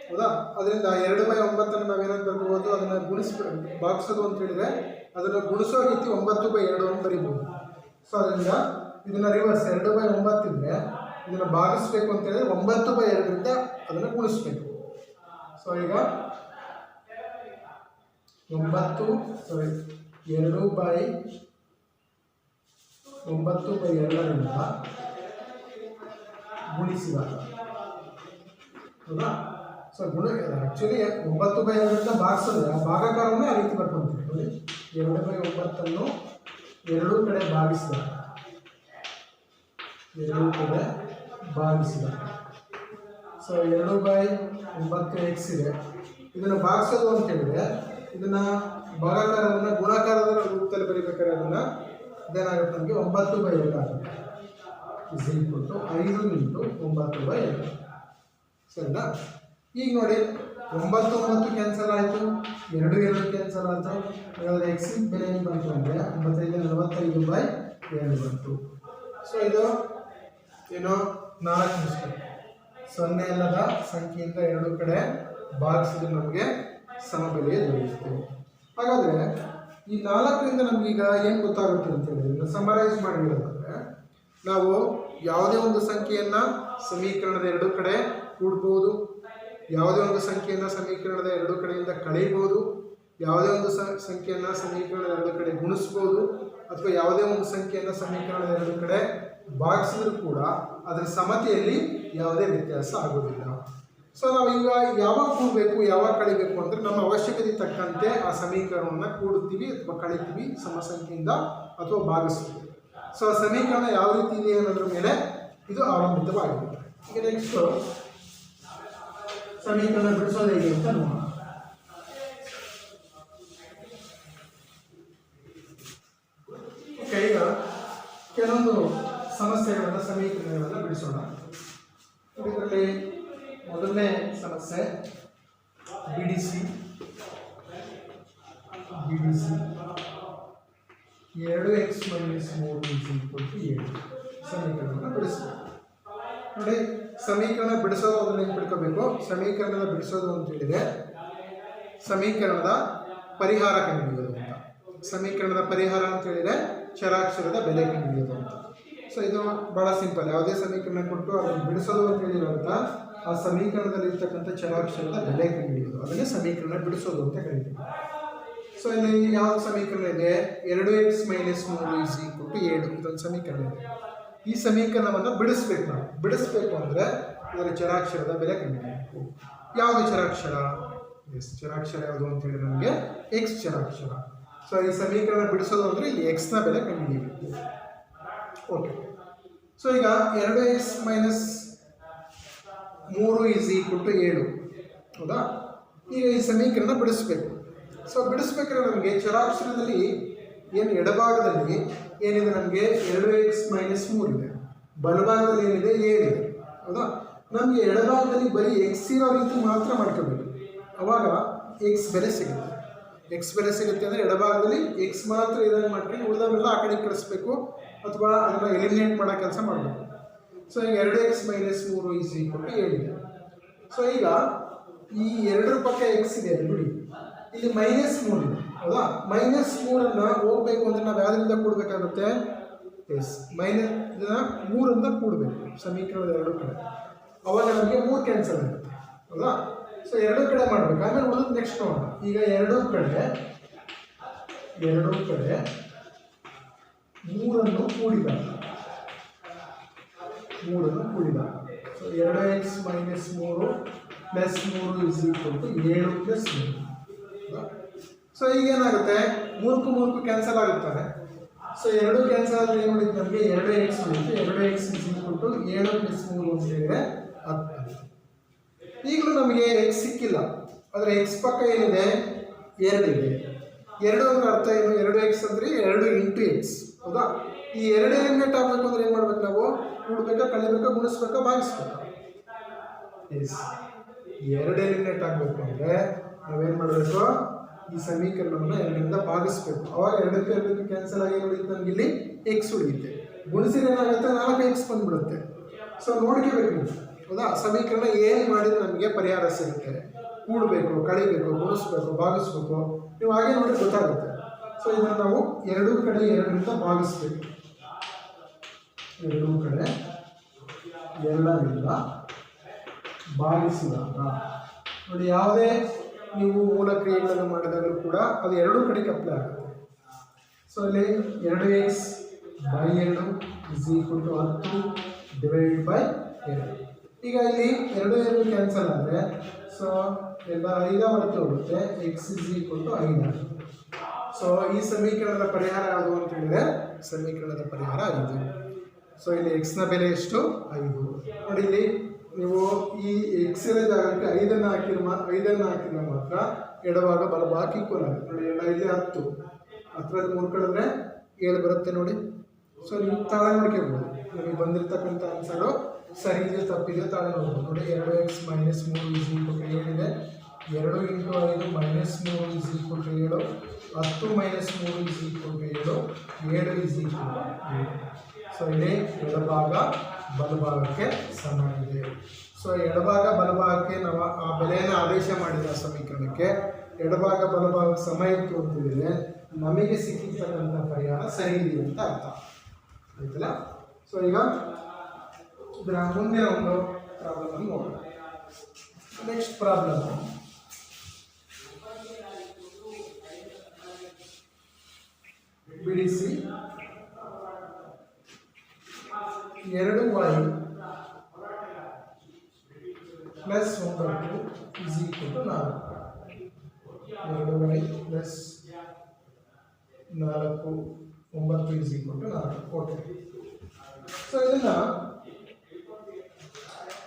ಹೌದಾ? ಅದರಿಂದ 2/9 ನಾವೇನಾದ್ರು ಬರ್ಬೋದು, ಅದನ್ನು ಭಾಗಿಸೋದು ಅಂತ ಹೇಳಿದರೆ ಅದನ್ನು ಗುಣಿಸೋ ರೀತಿ 9/2 ಅಂತ ಬರೀಬೋದು. ಸೊ ಅದರಿಂದ ಇದನ್ನು ರಿವರ್ಸ್ 2/9 ಇದ್ದರೆ ಇದನ್ನು ಭಾಗಿಸ್ಬೇಕು ಅಂತ ಹೇಳಿದ್ರೆ 9/2 ಅದನ್ನು ಗುಣಿಸ್ಬೇಕು. ಸೊ ಈಗ 2/9/2ರಿಂದ ಗುಣಿಸಿದಾಗ, ಹೌದಾ? ಸೊ ಆ್ಯಕ್ಚುಲಿ 9/2ರಿಂದ ಭಾಗಿಸಿದ್ರೆ ಆ ಭಾಗಾಕಾರವನ್ನೇ ಆ ರೀತಿ ಬರ್ಕೊಂತೀವಿ. ನೋಡಿ, 2/9 ಎರಡೂ ಕಡೆ ಭಾಗಿಸಿದಾಗ ಸೊ 2/9 ಎಕ್ಸ್ ಇದೆ. ಇದನ್ನು ಭಾಗಿಸೋದು ಅಂತ ಹೇಳಿದ್ರೆ ಇದನ್ನು ಭಾಗಾಕಾರವನ್ನು ಗುಣಾಕಾರದ ರೂಪದಲ್ಲಿ ಬರೀಬೇಕಾದ್ರೆ ಅದನ್ನು ಇದೇನಾಗುತ್ತೆ, ನಮಗೆ 9/2 ಆಗುತ್ತೆ. Is equal to 5 into 9/2. ಸರಿನಾ? ಈಗ ನೋಡಿ, 9 ಕ್ಯಾನ್ಸಲ್ ಆಯಿತು, 2 ಕ್ಯಾನ್ಸಲ್ ಆಯಿತು. ಹಾಗಾದರೆ ಎಕ್ಸಿನ ಬೆಲೆ ಏನು ಬಂತು ಅಂದರೆ 95/2 ಬಂತು. ಸೊ ಇದು ಏನೋ 4 ನಿಮಿಷ 0 ಅಲ್ಲದ ಸಂಖ್ಯೆಯಿಂದ ಎರಡೂ ಕಡೆ ಭಾಗಿಸಿದ್ರೆ ನಮಗೆ ಸಮಬೆಲೆಯೇ ದೊರೆಯುತ್ತೆ. ಹಾಗಾದರೆ ಈ 4ರಿಂದ ನಮಗೀಗ ಏನು ಗೊತ್ತಾಗುತ್ತೆ ಅಂತ ಹೇಳಿದ್ರೆ, ಸಮರೈಸ್ ಮಾಡಿ ಹೇಳೋದಾದರೆ, ನಾವು ಯಾವುದೇ ಒಂದು ಸಂಖ್ಯೆಯನ್ನು ಸಮೀಕರಣದ ಎರಡೂ ಕಡೆ ಕೂಡ್ಬೋದು, ಯಾವುದೇ ಒಂದು ಸಂಖ್ಯೆಯನ್ನು ಸಮೀಕರಣದ ಎರಡೂ ಕಡೆಯಿಂದ ಕಳೆಯಬಹುದು, ಯಾವುದೇ ಒಂದು ಸಂಖ್ಯೆಯನ್ನು ಸಮೀಕರಣದ ಎರಡೂ ಕಡೆ ಗುಣಿಸ್ಬೋದು, ಅಥವಾ ಯಾವುದೇ ಒಂದು ಸಂಖ್ಯೆಯನ್ನು ಸಮೀಕರಣದ ಎರಡೂ ಕಡೆ ಭಾಗಿಸಿದ್ರೂ ಕೂಡ ಅದರ ಸಮತೆಯಲ್ಲಿ ಯಾವುದೇ ವ್ಯತ್ಯಾಸ ಆಗೋದಿಲ್ಲ. ಸೊ ನಾವು ಈಗ ಯಾವಾಗ ಕೂಡಬೇಕು, ಯಾವಾಗ ಕಳಿಬೇಕು ಅಂದರೆ ನಮ್ಮ ಅವಶ್ಯಕತೆ ತಕ್ಕಂತೆ ಆ ಸಮೀಕರಣವನ್ನು ಕೂಡುತ್ತೀವಿ ಅಥವಾ ಕಳಿತೀವಿ, ಸಮಸಂಖ್ಯೆಯಿಂದ ಅಥವಾ ಭಾಗಿಸ್ತೀವಿ. ಸೊ ಆ ಸಮೀಕರಣ ಯಾವ ರೀತಿ ಇದೆ ಅನ್ನೋದ್ರ ಮೇಲೆ ಇದು ಅವಲಂಬಿತವಾಗಿದೆ. ಈಗ ನೆಕ್ಸ್ಟು ಸಮೀಕರಣ ಬಿಡಿಸೋದು ಹೇಗೆ ಅಂತ ನೋಡೋಣ. ಓಕೆ, ಈಗ ಕೆಲವೊಂದು ಸಮಸ್ಯೆಗಳನ್ನು ಸಮೀಕರಣಗಳನ್ನು ಬಿಡಿಸೋಣ. ಇದರಲ್ಲಿ ಮೊದಲನೇ ಸಮಸ್ಯೆ ಬಿಡಿಸಿ 2x - 3 7 ಸಮೀಕರಣವನ್ನು ಬಿಡಿಸಬೇಕು. ನೋಡಿ, ಸಮೀಕರಣ ಬಿಡಿಸೋದು ಅದನ್ನು ಏನು ಬಿಡ್ಕೋಬೇಕು, ಸಮೀಕರಣದ ಬಿಡಿಸೋದು ಅಂತ ಹೇಳಿದರೆ ಸಮೀಕರಣದ ಪರಿಹಾರ ಕಂಡುಹಿಡಿಯೋದು ಅಂತ. ಸಮೀಕರಣದ ಪರಿಹಾರ ಅಂತ ಹೇಳಿದರೆ ಚರಾಕ್ಷರದ ಬೆಲೆ ಕಂಡುಹಿಡಿಯೋದು ಅಂತ. ಸೊ ಇದು ಭಾಳ ಸಿಂಪಲ್. ಯಾವುದೇ ಸಮೀಕರಣ ಕೊಟ್ಟು ಅದನ್ನು ಬಿಡಿಸೋದು ಅಂತ ಹೇಳಿರೋಂಥ ಆ ಸಮೀಕರಣದಲ್ಲಿರ್ತಕ್ಕಂಥ ಚರಾಕ್ಷರದ ಬೆಲೆ ಕಂಡುಹಿಡಿಯೋದು, ಅದನ್ನೇ ಸಮೀಕರಣ ಬಿಡಿಸೋದು ಅಂತ ಕರೀತೀವಿ. ಸೊ ಇಲ್ಲಿ ಯಾವ ಸಮೀಕರಣ ಇದೆ? 2x - 3 = 7 ಇದೊಂದು ಸಮೀಕರಣ ಇದೆ. ಈ ಸಮೀಕರಣವನ್ನು ಬಿಡಿಸ್ಬೇಕು. ನಾವು ಬಿಡಿಸ್ಬೇಕು ಅಂದರೆ ಇದರ ಚರಾಕ್ಷರದ ಬೆಲೆ ಕಂಡುಹಿಡಿಯಬೇಕು. ಯಾವುದು ಚರಾಕ್ಷರ? ಎಸ್, ಚರಾಕ್ಷರ ಯಾವುದು ಅಂತ ಹೇಳಿ ನಮಗೆ ಎಕ್ಸ್ ಚರಾಕ್ಷರ. ಸೊ ಈ ಸಮೀಕರಣ ಬಿಡಿಸೋದು ಅಂದರೆ ಇಲ್ಲಿ ಎಕ್ಸ್ನ ಬೆಲೆ ಕಂಡುಹಿಡಿಯಬೇಕು. ಓಕೆ, ಸೊ ಈಗ 2x - 3 = 7 ಹೌದಾ? ಈಗ ಈ ಸಮೀಕರಣ ಬಿಡಿಸ್ಬೇಕು. ಸೊ ಬಿಡಿಸ್ಬೇಕಾದ್ರೆ ನಮಗೆ ಚರಾಕ್ಷರದಲ್ಲಿ ಏನು ಎಡಭಾಗದಲ್ಲಿ ಏನಿದೆ? ನಮಗೆ 2x - 3 ಇದೆ. ಬಲಭಾಗದಲ್ಲಿ ಏನಿದೆ? 7 ಇದೆ ಹೌದಾ? ನಮಗೆ ಎಡಭಾಗದಲ್ಲಿ ಬರೀ ಎಕ್ಸ್ ಇರೋ ರೀತಿ ಮಾತ್ರ ಮಾಡ್ಕೋಬೇಕು. ಅವಾಗ ಎಕ್ಸ್ ಬೆಲೆ ಸಿಗುತ್ತೆ. ಎಕ್ಸ್ ಬೆಲೆ ಸಿಗುತ್ತೆ ಅಂದರೆ ಎಡಭಾಗದಲ್ಲಿ ಎಕ್ಸ್ ಮಾತ್ರ ಇರೋಂಗೆ ಮಾಡ್ಕೊಂಡು ಉಳಿದವೆಲ್ಲ ಆ ಕಡೆ ಕಳಿಸ್ಬೇಕು ಅಥವಾ ಅದನ್ನು ಎಲಿಮಿನೇಟ್ ಮಾಡೋ ಕೆಲಸ ಮಾಡಬೇಕು. ಸೊ ಈಗ 2x - 3 = 7 ಇದೆ. ಸೊ ಈಗ ಈ ಎರಡರ ಪಕ್ಕ ಎಕ್ಸ್ ಇದೆ ಬಿಡಿ, ಇಲ್ಲಿ -3 ಇದೆ ಹೌದಾ? -3 ಹೋಗ್ಬೇಕು ಅಂದರೆ ನಾವು ಯಾವುದರಿಂದ ಕೂಡಬೇಕಾಗುತ್ತೆ? ಎಸ್, -3 ಕೂಡಬೇಕು ಸಮೀಕರಣದ ಎರಡು ಕಡೆ. ಅವಾಗ ನಮಗೆ 3 ಕ್ಯಾನ್ಸಲ್ ಆಗುತ್ತೆ ಹೌದಾ? ಸೊ ಎರಡೂ ಕಡೆ ಮಾಡಬೇಕು. ಆಮೇಲೆ ಉಳಿದು ನೆಕ್ಸ್ಟ್ ನೋಡೋಣ. ಈಗ ಎರಡೂ ಕಡೆ 3 ಕೂಡಿದಾಗ ಸೊ 2x - 3 + 3 = 7 + 3. ಸೊ ಈಗ ಏನಾಗುತ್ತೆ? 3 ಕ್ಯಾನ್ಸಲ್ ಆಗುತ್ತಾರೆ. ಸೊ 2 ಕ್ಯಾನ್ಸಲ್ ಆದರೆ ಏನು ಉಳಿತು? ನಮಗೆ 2x ಉಳಿತು. 2x = 7 + 3 ಅಂತ ಹೇಳಿದರೆ 10. ಈಗಲೂ ನಮಗೆ ಎಕ್ಸ್ ಸಿಕ್ಕಿಲ್ಲ, ಆದರೆ ಎಕ್ಸ್ ಪಕ್ಕ ಏನಿದೆ? 2 ಇದೆ. 2 ಅಂದ್ರೆ ಅರ್ಥ ಏನು? 2x ಅಂದರೆ 2 × x ಹೌದಾ? ಈ 2 ಎಲಿಮಿನೇಟ್ ಆಗಬೇಕು ಅಂದರೆ ಏನು ಮಾಡ್ಬೇಕು? ನಾವು ಕೂಡಬೇಕಾ, ಕಳಿಬೇಕಾ, ಗುಣಿಸ್ಬೇಕಾ, ಭಾಗಿಸ್ಬೇಕಾ? ಎಸ್, 2 ಎಲಿಮಿನೇಟ್ ಆಗಬೇಕು ಅಂದರೆ ನಾವೇನು ಮಾಡಬೇಕು? ಈ ಸಮೀಕರಣವನ್ನು 2ರಿಂದ ಭಾಗಿಸ್ಬೇಕು. ಅವಾಗ 2 ಕ್ಯಾನ್ಸಲ್ ಆಗಿ ಉಳಿಯುತ್ತೆ. ನಮ್ಗೆ ಇಲ್ಲಿ ಎಕ್ಸ್ ಉಳಿಯುತ್ತೆ. ಗುಣಿಸಿದ್ರೆ ಏನಾಗುತ್ತೆ? 4x ಬಂದ್ಬಿಡುತ್ತೆ. ಸೊ ನೋಡ್ಕೋಬೇಕು ನೀವು ಹೌದಾ? ಸಮೀಕರಣ ಏನು ಮಾಡಿದ್ರೆ ನಮಗೆ ಪರಿಹಾರ ಸಿಗುತ್ತೆ? ಕೂಡಬೇಕು, ಕಳಿಬೇಕು, ಗುಣಿಸ್ಬೇಕು, ಭಾಗಿಸ್ಬೇಕು, ನೀವು ಹಾಗೆ ನೋಡಿ ಗೊತ್ತಾಗುತ್ತೆ. ಸೊ ಇದನ್ನು ನಾವು ಎರಡೂ ಕಡೆ 2ರಿಂದ ಭಾಗಿಸ್ಬೇಕು. ಎರಡೂ ಕಡೆ 2ರಿಂದ ಭಾಗಿಸಿದಾಗ ನೋಡಿ, ಯಾವುದೇ ನೀವು ಮೂಲ ಕ್ರಿಯೆಗಳನ್ನು ಮಾಡಿದಾಗಲೂ ಕೂಡ ಅದು ಎರಡೂ ಕಡೆಗೆ ಅಪ್ಲೈ ಆಗುತ್ತೆ. ಸೊ ಇಲ್ಲಿ 2x / 2 = 10 / 2. ಈಗ ಇಲ್ಲಿ 2 ಕ್ಯಾನ್ಸಲ್ ಆದರೆ ಸೊ ಎಲ್ಲ 5 ಹೊರತು ಹೋಗುತ್ತೆ. x = 5. ಸೊ ಈ ಸಮೀಕರಣದ ಪರಿಹಾರ ಯಾವುದು ಅಂತ ಹೇಳಿದರೆ ಸಮೀಕರಣದ ಪರಿಹಾರ 5. ಸೊ ಇಲ್ಲಿ ಎಕ್ಸ್ನ ಬೆಲೆ ಎಷ್ಟು? 5. ನೋಡಿ ಇಲ್ಲಿ ನೀವು ಈ ಎಕ್ಸಿನ ಜಾಗಕ್ಕೆ 5 ಹಾಕಿದ್ರೆ ಮಾತ್ರ ಎಡಭಾಗ ಬಲಭಾಗ ಈಕ್ವಲ್ ಆಗುತ್ತೆ. ನೋಡಿ 2 × 5 = 10. 10ರಲ್ಲಿ 3 ಕಳೆದ್ರೆ 7 ಬರುತ್ತೆ ನೋಡಿ. ಸೊ ನೀವು ತಾಳೆ ನೋಡ್ಕೋಬೋದು. ನಿಮಗೆ ಬಂದಿರತಕ್ಕಂಥ ಆನ್ಸರು ಸರಿ ಇದೆ ತಪ್ಪಿದೆ ತಾಳೆ ನೋಡ್ಬೋದು. ನೋಡಿ 2x - 3 = 7 ಇದೆ. 2 × 5 - 3 = 7. 10 - 3 = 7. 7 = 7. ಸೊ ಇಲ್ಲಿ ಎಡಭಾಗ ಬಲಭಾಗಕ್ಕೆ ಸಮ ಇದೆ. ಸೊ ಎಡಭಾಗ ಬಲಭಾಗಕ್ಕೆ ನಾವು ಆ ಬೆಲೆಯನ್ನು ಆದೇಶ ಮಾಡಿದ ಸಮೀಕರಣಕ್ಕೆ ಎಡಭಾಗ ಬಲಭಾಗಕ್ಕೆ ಸಮ ಇತ್ತು ಅಂತ ಹೇಳಿದರೆ ನಮಗೆ ಸಿಕ್ಕಿರ್ತಕ್ಕಂಥ ಪರಿಹಾರ ಸರಿ ಇದೆ ಅಂತ ಅರ್ಥ ಆಯ್ತಲ್ಲ. ಸೊ ಈಗ ಇದರ ಮುಂದಿನ ಒಂದು ಪ್ರಾಬ್ಲಮ್ ಅನ್ನು ನೋಡೋಣ. ನೆಕ್ಸ್ಟ್ ಪ್ರಾಬ್ಲಮ್ ಬಿಡಿಸಿ 2y + 9 = 4 2y + 4 9 = 4. ಓಕೆ, ಸೊ ಇದನ್ನು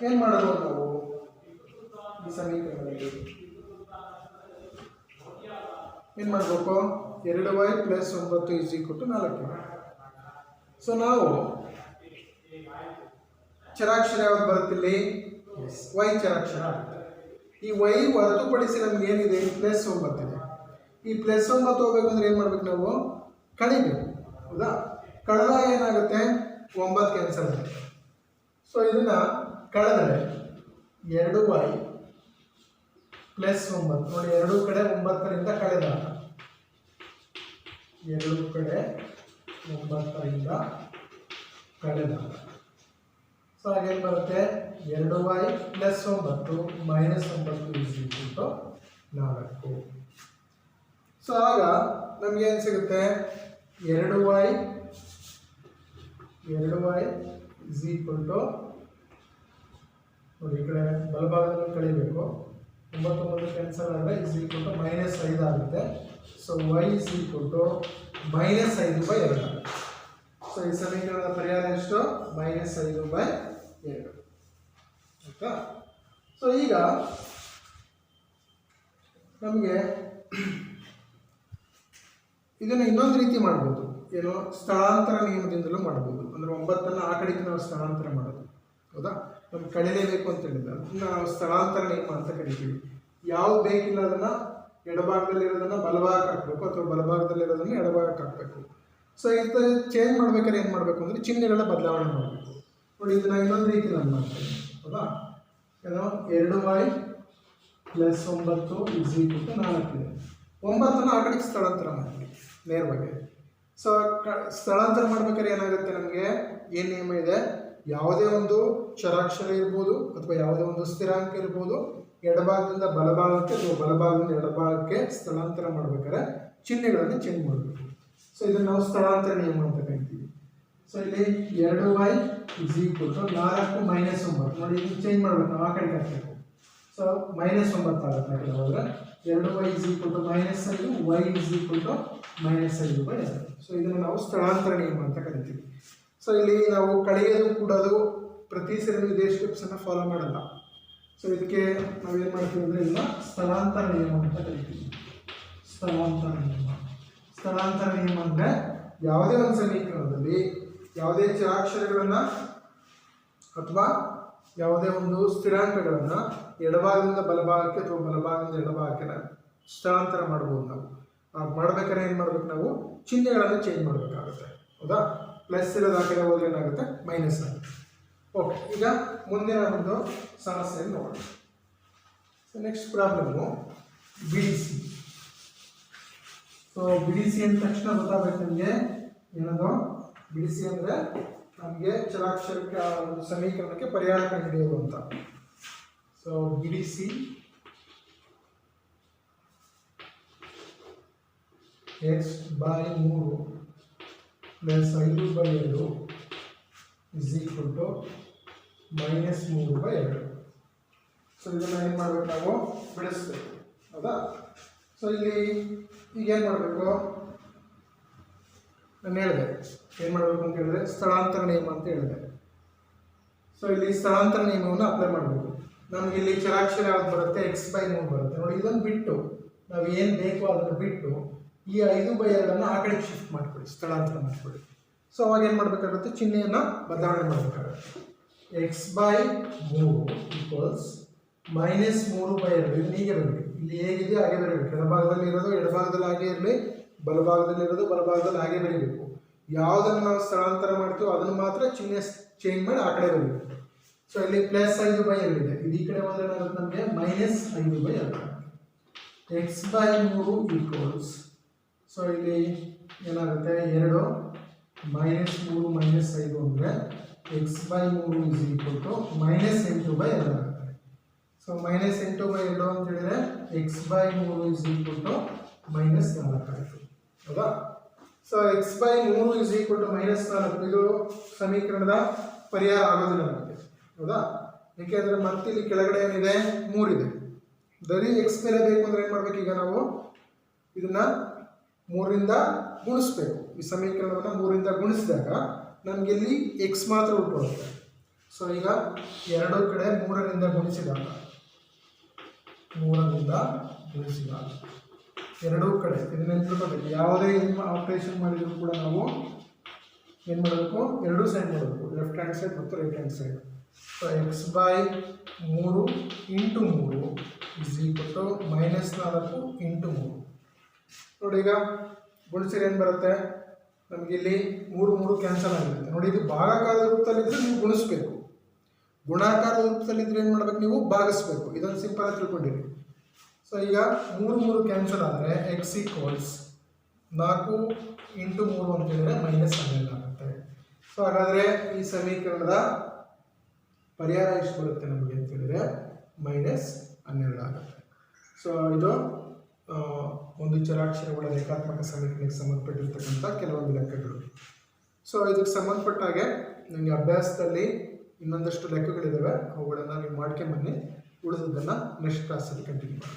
ಏನು ಮಾಡೋದು? ನಾವು ಈ ಸಮೀಕರಣದಲ್ಲಿ ಏನು ಮಾಡಬೇಕು? 2y + 9 = 4. ಸೊ ನಾವು ಚರಾಕ್ಷರ ಯಾವ್ದು ಬರುತ್ತಿಲ್ಲಿ? y ಚರಾಕ್ಷರ. ಈ y ಹೊರತುಪಡಿಸಿ ನಮ್ಗೆ ಏನಿದೆ? +9 ಇದೆ. ಈ +9 ಹೋಗ್ಬೇಕು ಅಂದ್ರೆ ಏನು ಮಾಡ್ಬೇಕು? ನಾವು ಕಳಿಬೇಕು ಹೌದಾ? ಕಳೆದಾಗ ಏನಾಗುತ್ತೆ? 9 ಕ್ಯಾನ್ಸಲ್ ಆಗುತ್ತೆ. ಸೊ ಇದನ್ನು ಕಳೆದರೆ 2y + 9 ನೋಡಿ, ಎರಡೂ ಕಡೆ 9ರಿಂದ ಕಳೆದಾಗ 2 ಕಡೆ 9ರಿಂದ ಕಳೆದಾಗ ಸೊ ಹಾಗೇನು ಬರುತ್ತೆ? 2y + 9 - 9 = 4. ಸೊ ಆಗ ನಮ್ಗೆ ಏನು ಸಿಗುತ್ತೆ 2y ಇಸ್ ಈಕ್ವಲ್ ಟು ನೋಡಿ ಈ ಕಡೆ ಬಲಭಾಗದಲ್ಲಿ ಕಳಿಬೇಕು 9 ಕ್ಯಾನ್ಸಲ್ ಆದರೆ ಇಸ್ ಈಕ್ವಲ್ ಟು -5 ಆಗುತ್ತೆ. So y is equal to -5/2 so ಈ ಸಮೀಕರಣದ ಪರಿಹಾರ ಎಷ್ಟು -5/2 ಆಯ್ತಾ. ಸೊ ಈಗ ನಮಗೆ ಇದನ್ನು ಇನ್ನೊಂದು ರೀತಿ ಮಾಡ್ಬೋದು, ಏನು ಸ್ಥಳಾಂತರ ನಿಯಮದಿಂದಲೂ ಮಾಡ್ಬೋದು. ಅಂದರೆ 9 ಆ ಕಡೆಗೆ ನಾವು ಸ್ಥಳಾಂತರ ಮಾಡೋದು, ಹೌದಾ. ನಮ್ಗೆ ಕಳಿಲೇಬೇಕು ಅಂತ ಹೇಳಿದ್ರೆ ಅದನ್ನ ನಾವು ಸ್ಥಳಾಂತರ ನಿಯಮ ಅಂತ ಕರಿತೀವಿ. ಯಾವ್ದು ಬೇಕಿಲ್ಲ ಅದನ್ನು ಎಡಭಾಗದಲ್ಲಿರೋದನ್ನು ಬಲಭಾಗಕ್ಕೆ ಹಾಕಬೇಕು ಅಥವಾ ಬಲಭಾಗದಲ್ಲಿರೋದನ್ನು ಎಡಭಾಗಕ್ಕೆ ಹಾಕಬೇಕು. ಸೊ ಇದು ಚೇಂಜ್ ಮಾಡ್ಬೇಕಾದ್ರೆ ಏನು ಮಾಡಬೇಕು ಅಂದರೆ ಚಿಹ್ನೆಗಳ ಬದಲಾವಣೆ ಮಾಡಬೇಕು. ನೋಡಿ ಇದನ್ನ ಇನ್ನೊಂದು ರೀತಿ ನಾನು ಮಾಡ್ತೇನೆ, ಹೌದಾ. ಏನೋ 2y + 9 ಇಸ್ ಈಕ್ವಲ್ ಟು 4 ಇದೆ. 9 ಆ ಕಡೆಗೆ ಸ್ಥಳಾಂತರ ಮಾಡ್ತೀವಿ ನೇರವಾಗಿ. ಸೊ ಸ್ಥಳಾಂತರ ಮಾಡ್ಬೇಕಾದ್ರೆ ಏನಾಗುತ್ತೆ, ನಮಗೆ ಏನು ನಿಯಮ ಇದೆ, ಯಾವುದೇ ಒಂದು ಚರಾಕ್ಷರ ಇರ್ಬೋದು ಅಥವಾ ಯಾವುದೇ ಒಂದು ಸ್ಥಿರಾಂಕ ಇರ್ಬೋದು, ಎಡಭಾಗದಿಂದ ಬಲಭಾಗಕ್ಕೆ ಅಥವಾ ಬಲಭಾಗದಿಂದ ಎಡಭಾಗಕ್ಕೆ ಸ್ಥಳಾಂತರ ಮಾಡ್ಬೇಕಾದ್ರೆ ಚಿಹ್ನೆಗಳನ್ನು ಚೇಂಜ್ ಮಾಡಬೇಕು. ಸೊ ಇದನ್ನು ನಾವು ಸ್ಥಳಾಂತರ ನಿಯಮ ಅಂತ ಕರಿತೀವಿ. ಸೊ ಇಲ್ಲಿ 2y ಇಸ್ ಈಕ್ವಲ್ ಟು 4 - 9 ನೋಡಿ ಇದನ್ನು ಚೇಂಜ್ ಮಾಡಬೇಕು, ನಾವು ಆ ಕಡೆಗೆ ಹಾಕಬೇಕು. ಸೊ -9 ಆಗುತ್ತೆ. ಆ ಕಡೆ ಹೋದರೆ 2y is equal to -5, y is equal to -5/2. So ಇದನ್ನು ನಾವು ಸ್ಥಳಾಂತರ ನಿಯಮ ಅಂತ ಕರಿತೀವಿ. ಸೊ ಇಲ್ಲಿ ನಾವು ಕಳೆಯೋದು ಕೂಡೋದು ಪ್ರತಿ ಸರಿ ಇದೇ ಸ್ಟೆಪ್ಸನ್ನು ಫಾಲೋ ಮಾಡಲ್ಲ. ಸೊ ಇದಕ್ಕೆ ನಾವೇನು ಮಾಡ್ತೀವಿ ಅಂದರೆ ಇದನ್ನ ಸ್ಥಳಾಂತರ ನಿಯಮ ಅಂತ ಕರಿತೀವಿ. ಸ್ಥಳಾಂತರ ನಿಯಮ ಅಂದರೆ ಯಾವುದೇ ಒಂದು ಸಮೀಕರಣದಲ್ಲಿ ಯಾವುದೇ ಚರಾಕ್ಷರಗಳನ್ನು ಅಥವಾ ಯಾವುದೇ ಒಂದು ಸ್ಥಿರಾಂಕಗಳನ್ನು ಎಡಭಾಗದಿಂದ ಬಲಭಾಗಕ್ಕೆ ಅಥವಾ ಬಲಭಾಗದಿಂದ ಎಡಭಾಗಕ್ಕೆ ಸ್ಥಳಾಂತರ ಮಾಡ್ಬೋದು. ನಾವು ಮಾಡ್ಬೇಕಾದ್ರೆ ಏನು ಮಾಡ್ಬೇಕು, ನಾವು ಚಿಹ್ನೆಗಳನ್ನು ಚೇಂಜ್ ಮಾಡಬೇಕಾಗುತ್ತೆ, ಹೌದಾ. ಪ್ಲಸ್ ಇರೋದು ಆ ಕಡೆ ಹೋದ್ರೆ ಏನಾಗುತ್ತೆ, ಮೈನಸ್ ಆಗುತ್ತೆ. ಓಕೆ, ಈಗ ಮುಂದಿನ ಒಂದು ಸಮಸ್ಯೆಯನ್ನು ನೋಡೋಣ. ನೆಕ್ಸ್ಟ್ ಪ್ರಾಬ್ಲಮ್ಮು ಬಿಡಿಸಿ. ಸೊ ಬಿಡಿಸಿ ಅಂದ ತಕ್ಷಣ ಗೊತ್ತಾಗಬೇಕು ನಮಗೆ ಏನದು ಬಿಡಿಸಿ ಅಂದರೆ ನಮಗೆ ಚರಾಕ್ಷರಕ್ಕೆ ಆ ಒಂದು ಸಮೀಕರಣಕ್ಕೆ ಪರಿಹಾರ ಕಂಡುಹಿಡಿಯೋದು ಅಂತ. ಸೊ ಬಿಡಿಸಿ x/3 + 5/2 is equal to -3/2. So ಇದನ್ನು ಏನು ಮಾಡಬೇಕು, ನಾವು ಬಿಡಿಸ್ಬೇಕು, ಹೌದಾ. ಸೊ ಇಲ್ಲಿ ಈಗ ಏನು ಮಾಡಬೇಕು, ನಾನು ಹೇಳಿದೆ ಏನು ಮಾಡಬೇಕು ಅಂತ ಹೇಳಿದ್ರೆ ಸ್ಥಳಾಂತರ ನಿಯಮ ಅಂತ ಹೇಳಿದೆ. ಸೊ ಇಲ್ಲಿ ಸ್ಥಳಾಂತರ ನಿಯಮವನ್ನು ಅಪ್ಲೈ ಮಾಡಬೇಕು. ನಮಗೆ ಇಲ್ಲಿ ಚರಾಕ್ಷರ ಯಾವ್ದು ಬರುತ್ತೆ, x/3 ಬರುತ್ತೆ. ನೋಡಿ ಇದನ್ನು ಬಿಟ್ಟು ನಾವು ಏನು ಬೇಕೋ ಅದನ್ನು ಬಿಟ್ಟು ಈ 5/2 ಆ ಕಡೆಗೆ ಶಿಫ್ಟ್ ಮಾಡಿಕೊಡಿ, ಸ್ಥಳಾಂತರ ಮಾಡಿಕೊಡಿ. ಸೊ ಅವಾಗ ಏನು ಮಾಡಬೇಕಾಗುತ್ತೆ, ಚಿಹ್ನೆಯನ್ನು ಬದಲಾವಣೆ ಮಾಡಬೇಕಾಗುತ್ತೆ. x/3 equals -3/2. ಇದು ಹೀಗೆ ಬರಬೇಕು, ಇಲ್ಲಿ ಹೇಗಿದೆ ಹಾಗೆ ಬರಬೇಕು. ಎಡಭಾಗದಲ್ಲಿ ಇರೋದು ಎಡಭಾಗದಲ್ಲಿ ಹಾಗೆ ಇರಲಿ, ಬಲಭಾಗದಲ್ಲಿ ಇರೋದು ಬಲಭಾಗದಲ್ಲಿ ಹಾಗೆ ಬರೀಬೇಕು. ಯಾವುದನ್ನು ನಾವು ಸ್ಥಳಾಂತರ ಮಾಡ್ತೀವೋ ಅದನ್ನು ಮಾತ್ರ ಚಿಹ್ನೆ ಚೇಂಜ್ ಮಾಡಿ ಆ ಕಡೆ ಬರೀಬೇಕು. ಸೊ ಇಲ್ಲಿ +5/2 ಇದೆ, ಇದು ಈ ಕಡೆ ಹೋದರೆ ಏನಾಗುತ್ತೆ ನಮಗೆ -5/2. x/3 ಈಕ್ವಲ್ಸ್, ಸೊ ಇಲ್ಲಿ ಏನಾಗುತ್ತೆ 2 -3 - 5 ಅಂದರೆ x/3 ಇಸ್ ಈಕ್ವಲ್ ಟು -8/2 ಆಗುತ್ತೆ. ಸೊ -8/2 ಅಂತ ಹೇಳಿದ್ರೆ x/3 ಇಸ್ ಈಕ್ವಲ್ ಟು -4 ಆಯಿತು, ಹೌದಾ. So x/3 is equal to -4 ಇದು ಸಮೀಕರಣದ ಪರಿಹಾರ ಆಗೋದಿಲ್ಲ ನಮಗೆ, ಹೌದಾ. ಏಕೆಂದರೆ ಮತ್ತೆ ಇಲ್ಲಿ ಕೆಳಗಡೆ ಏನಿದೆ 3 ಇದೆ, ಬರೀ x ಮೇಲೆ ಬೇಕು ಅಂದರೆ ಏನು ಮಾಡಬೇಕು, ಈಗ ನಾವು ಇದನ್ನು 3ರಿಂದ ಗುಣಿಸ್ಬೇಕು. ಈ ಸಮೀಕರಣವನ್ನು 3ರಿಂದ ಗುಣಿಸಿದಾಗ ನಮಗೆ ಇಲ್ಲಿ x ಮಾತ್ರ ಉಳ್ಕೊಳ್ಳುತ್ತೆ. ಸೊ ಈಗ ಎರಡೂ ಕಡೆ 3ರಿಂದ ಗುಣಿಸಿದಾಗ ಎರಡೂ ಕಡೆ ಇದನ್ನ ನೆನ್ಪಿಟ್ಕೋಬೇಕು. ಯಾವುದೇ ಆಪರೇಷನ್ ಮಾಡಿದರೂ ಕೂಡ ನಾವು ಏನು ಮಾಡಬೇಕು, ಎರಡೂ ಸೈಡ್ ಮಾಡಬೇಕು, ಲೆಫ್ಟ್ ಹ್ಯಾಂಡ್ ಸೈಡ್ ಮತ್ತು right hand side. So x/3 × 3 is equal to -4 × 3. ನೋಡಿ ಈಗ ಗುಣಿಸಿದ್ರೆ ಏನು ಬರುತ್ತೆ ನಮಗೆ, ಇಲ್ಲಿ 3 ಕ್ಯಾನ್ಸಲ್ ಆಗಿರುತ್ತೆ. ನೋಡಿ ಇದು ಭಾಗಾಕಾರ ರೂಪದಲ್ಲಿದ್ದರೆ ನೀವು ಗುಣಿಸ್ಬೇಕು, ಗುಣಾಕಾರ ರೂಪದಲ್ಲಿದ್ದರೆ ಏನು ಮಾಡ್ಬೇಕು, ನೀವು ಭಾಗಿಸ್ಬೇಕು. ಇದೊಂದು ಸಿಂಪಲ್ ಆಗಿ ತಿಳ್ಕೊಂಡಿರಿ. ಸೊ ಈಗ 3 ಕ್ಯಾನ್ಸಲ್ ಆದರೆ x ಈಕ್ವಲ್ಸ್ 4 × 3 ಅಂತ ಹೇಳಿದ್ರೆ -12 ಆಗುತ್ತೆ. ಸೊ ಹಾಗಾದರೆ ಈ ಸಮೀಕರಣದ ಪರಿಹಾರ ಎಷ್ಟು ಬರುತ್ತೆ ನಮಗೆ ಅಂತ ಹೇಳಿದ್ರೆ -12 ಆಗುತ್ತೆ. ಸೊ ಇದು ಒಂದು ಚರಾಕ್ಷರಗಳ ರೇಖಾತ್ಮಕ ಸಮೀಕರಣಕ್ಕೆ ಸಂಬಂಧಪಟ್ಟಿರ್ತಕ್ಕಂಥ ಕೆಲವೊಂದು ಲೆಕ್ಕಗಳು. ಸೊ ಇದಕ್ಕೆ ಸಂಬಂಧಪಟ್ಟ ಹಾಗೆ ನನಗೆ ಅಭ್ಯಾಸದಲ್ಲಿ ಇನ್ನೊಂದಷ್ಟು ಲೆಕ್ಕಗಳಿದ್ದಾವೆ, ಅವುಗಳನ್ನು ನೀವು ಮಾಡ್ಕೊಂಬನ್ನಿ. ಉಳಿದದ್ದನ್ನು ನೆಕ್ಸ್ಟ್ ಕ್ಲಾಸಲ್ಲಿ ಕಂಟಿನ್ಯೂ ಮಾಡಿ.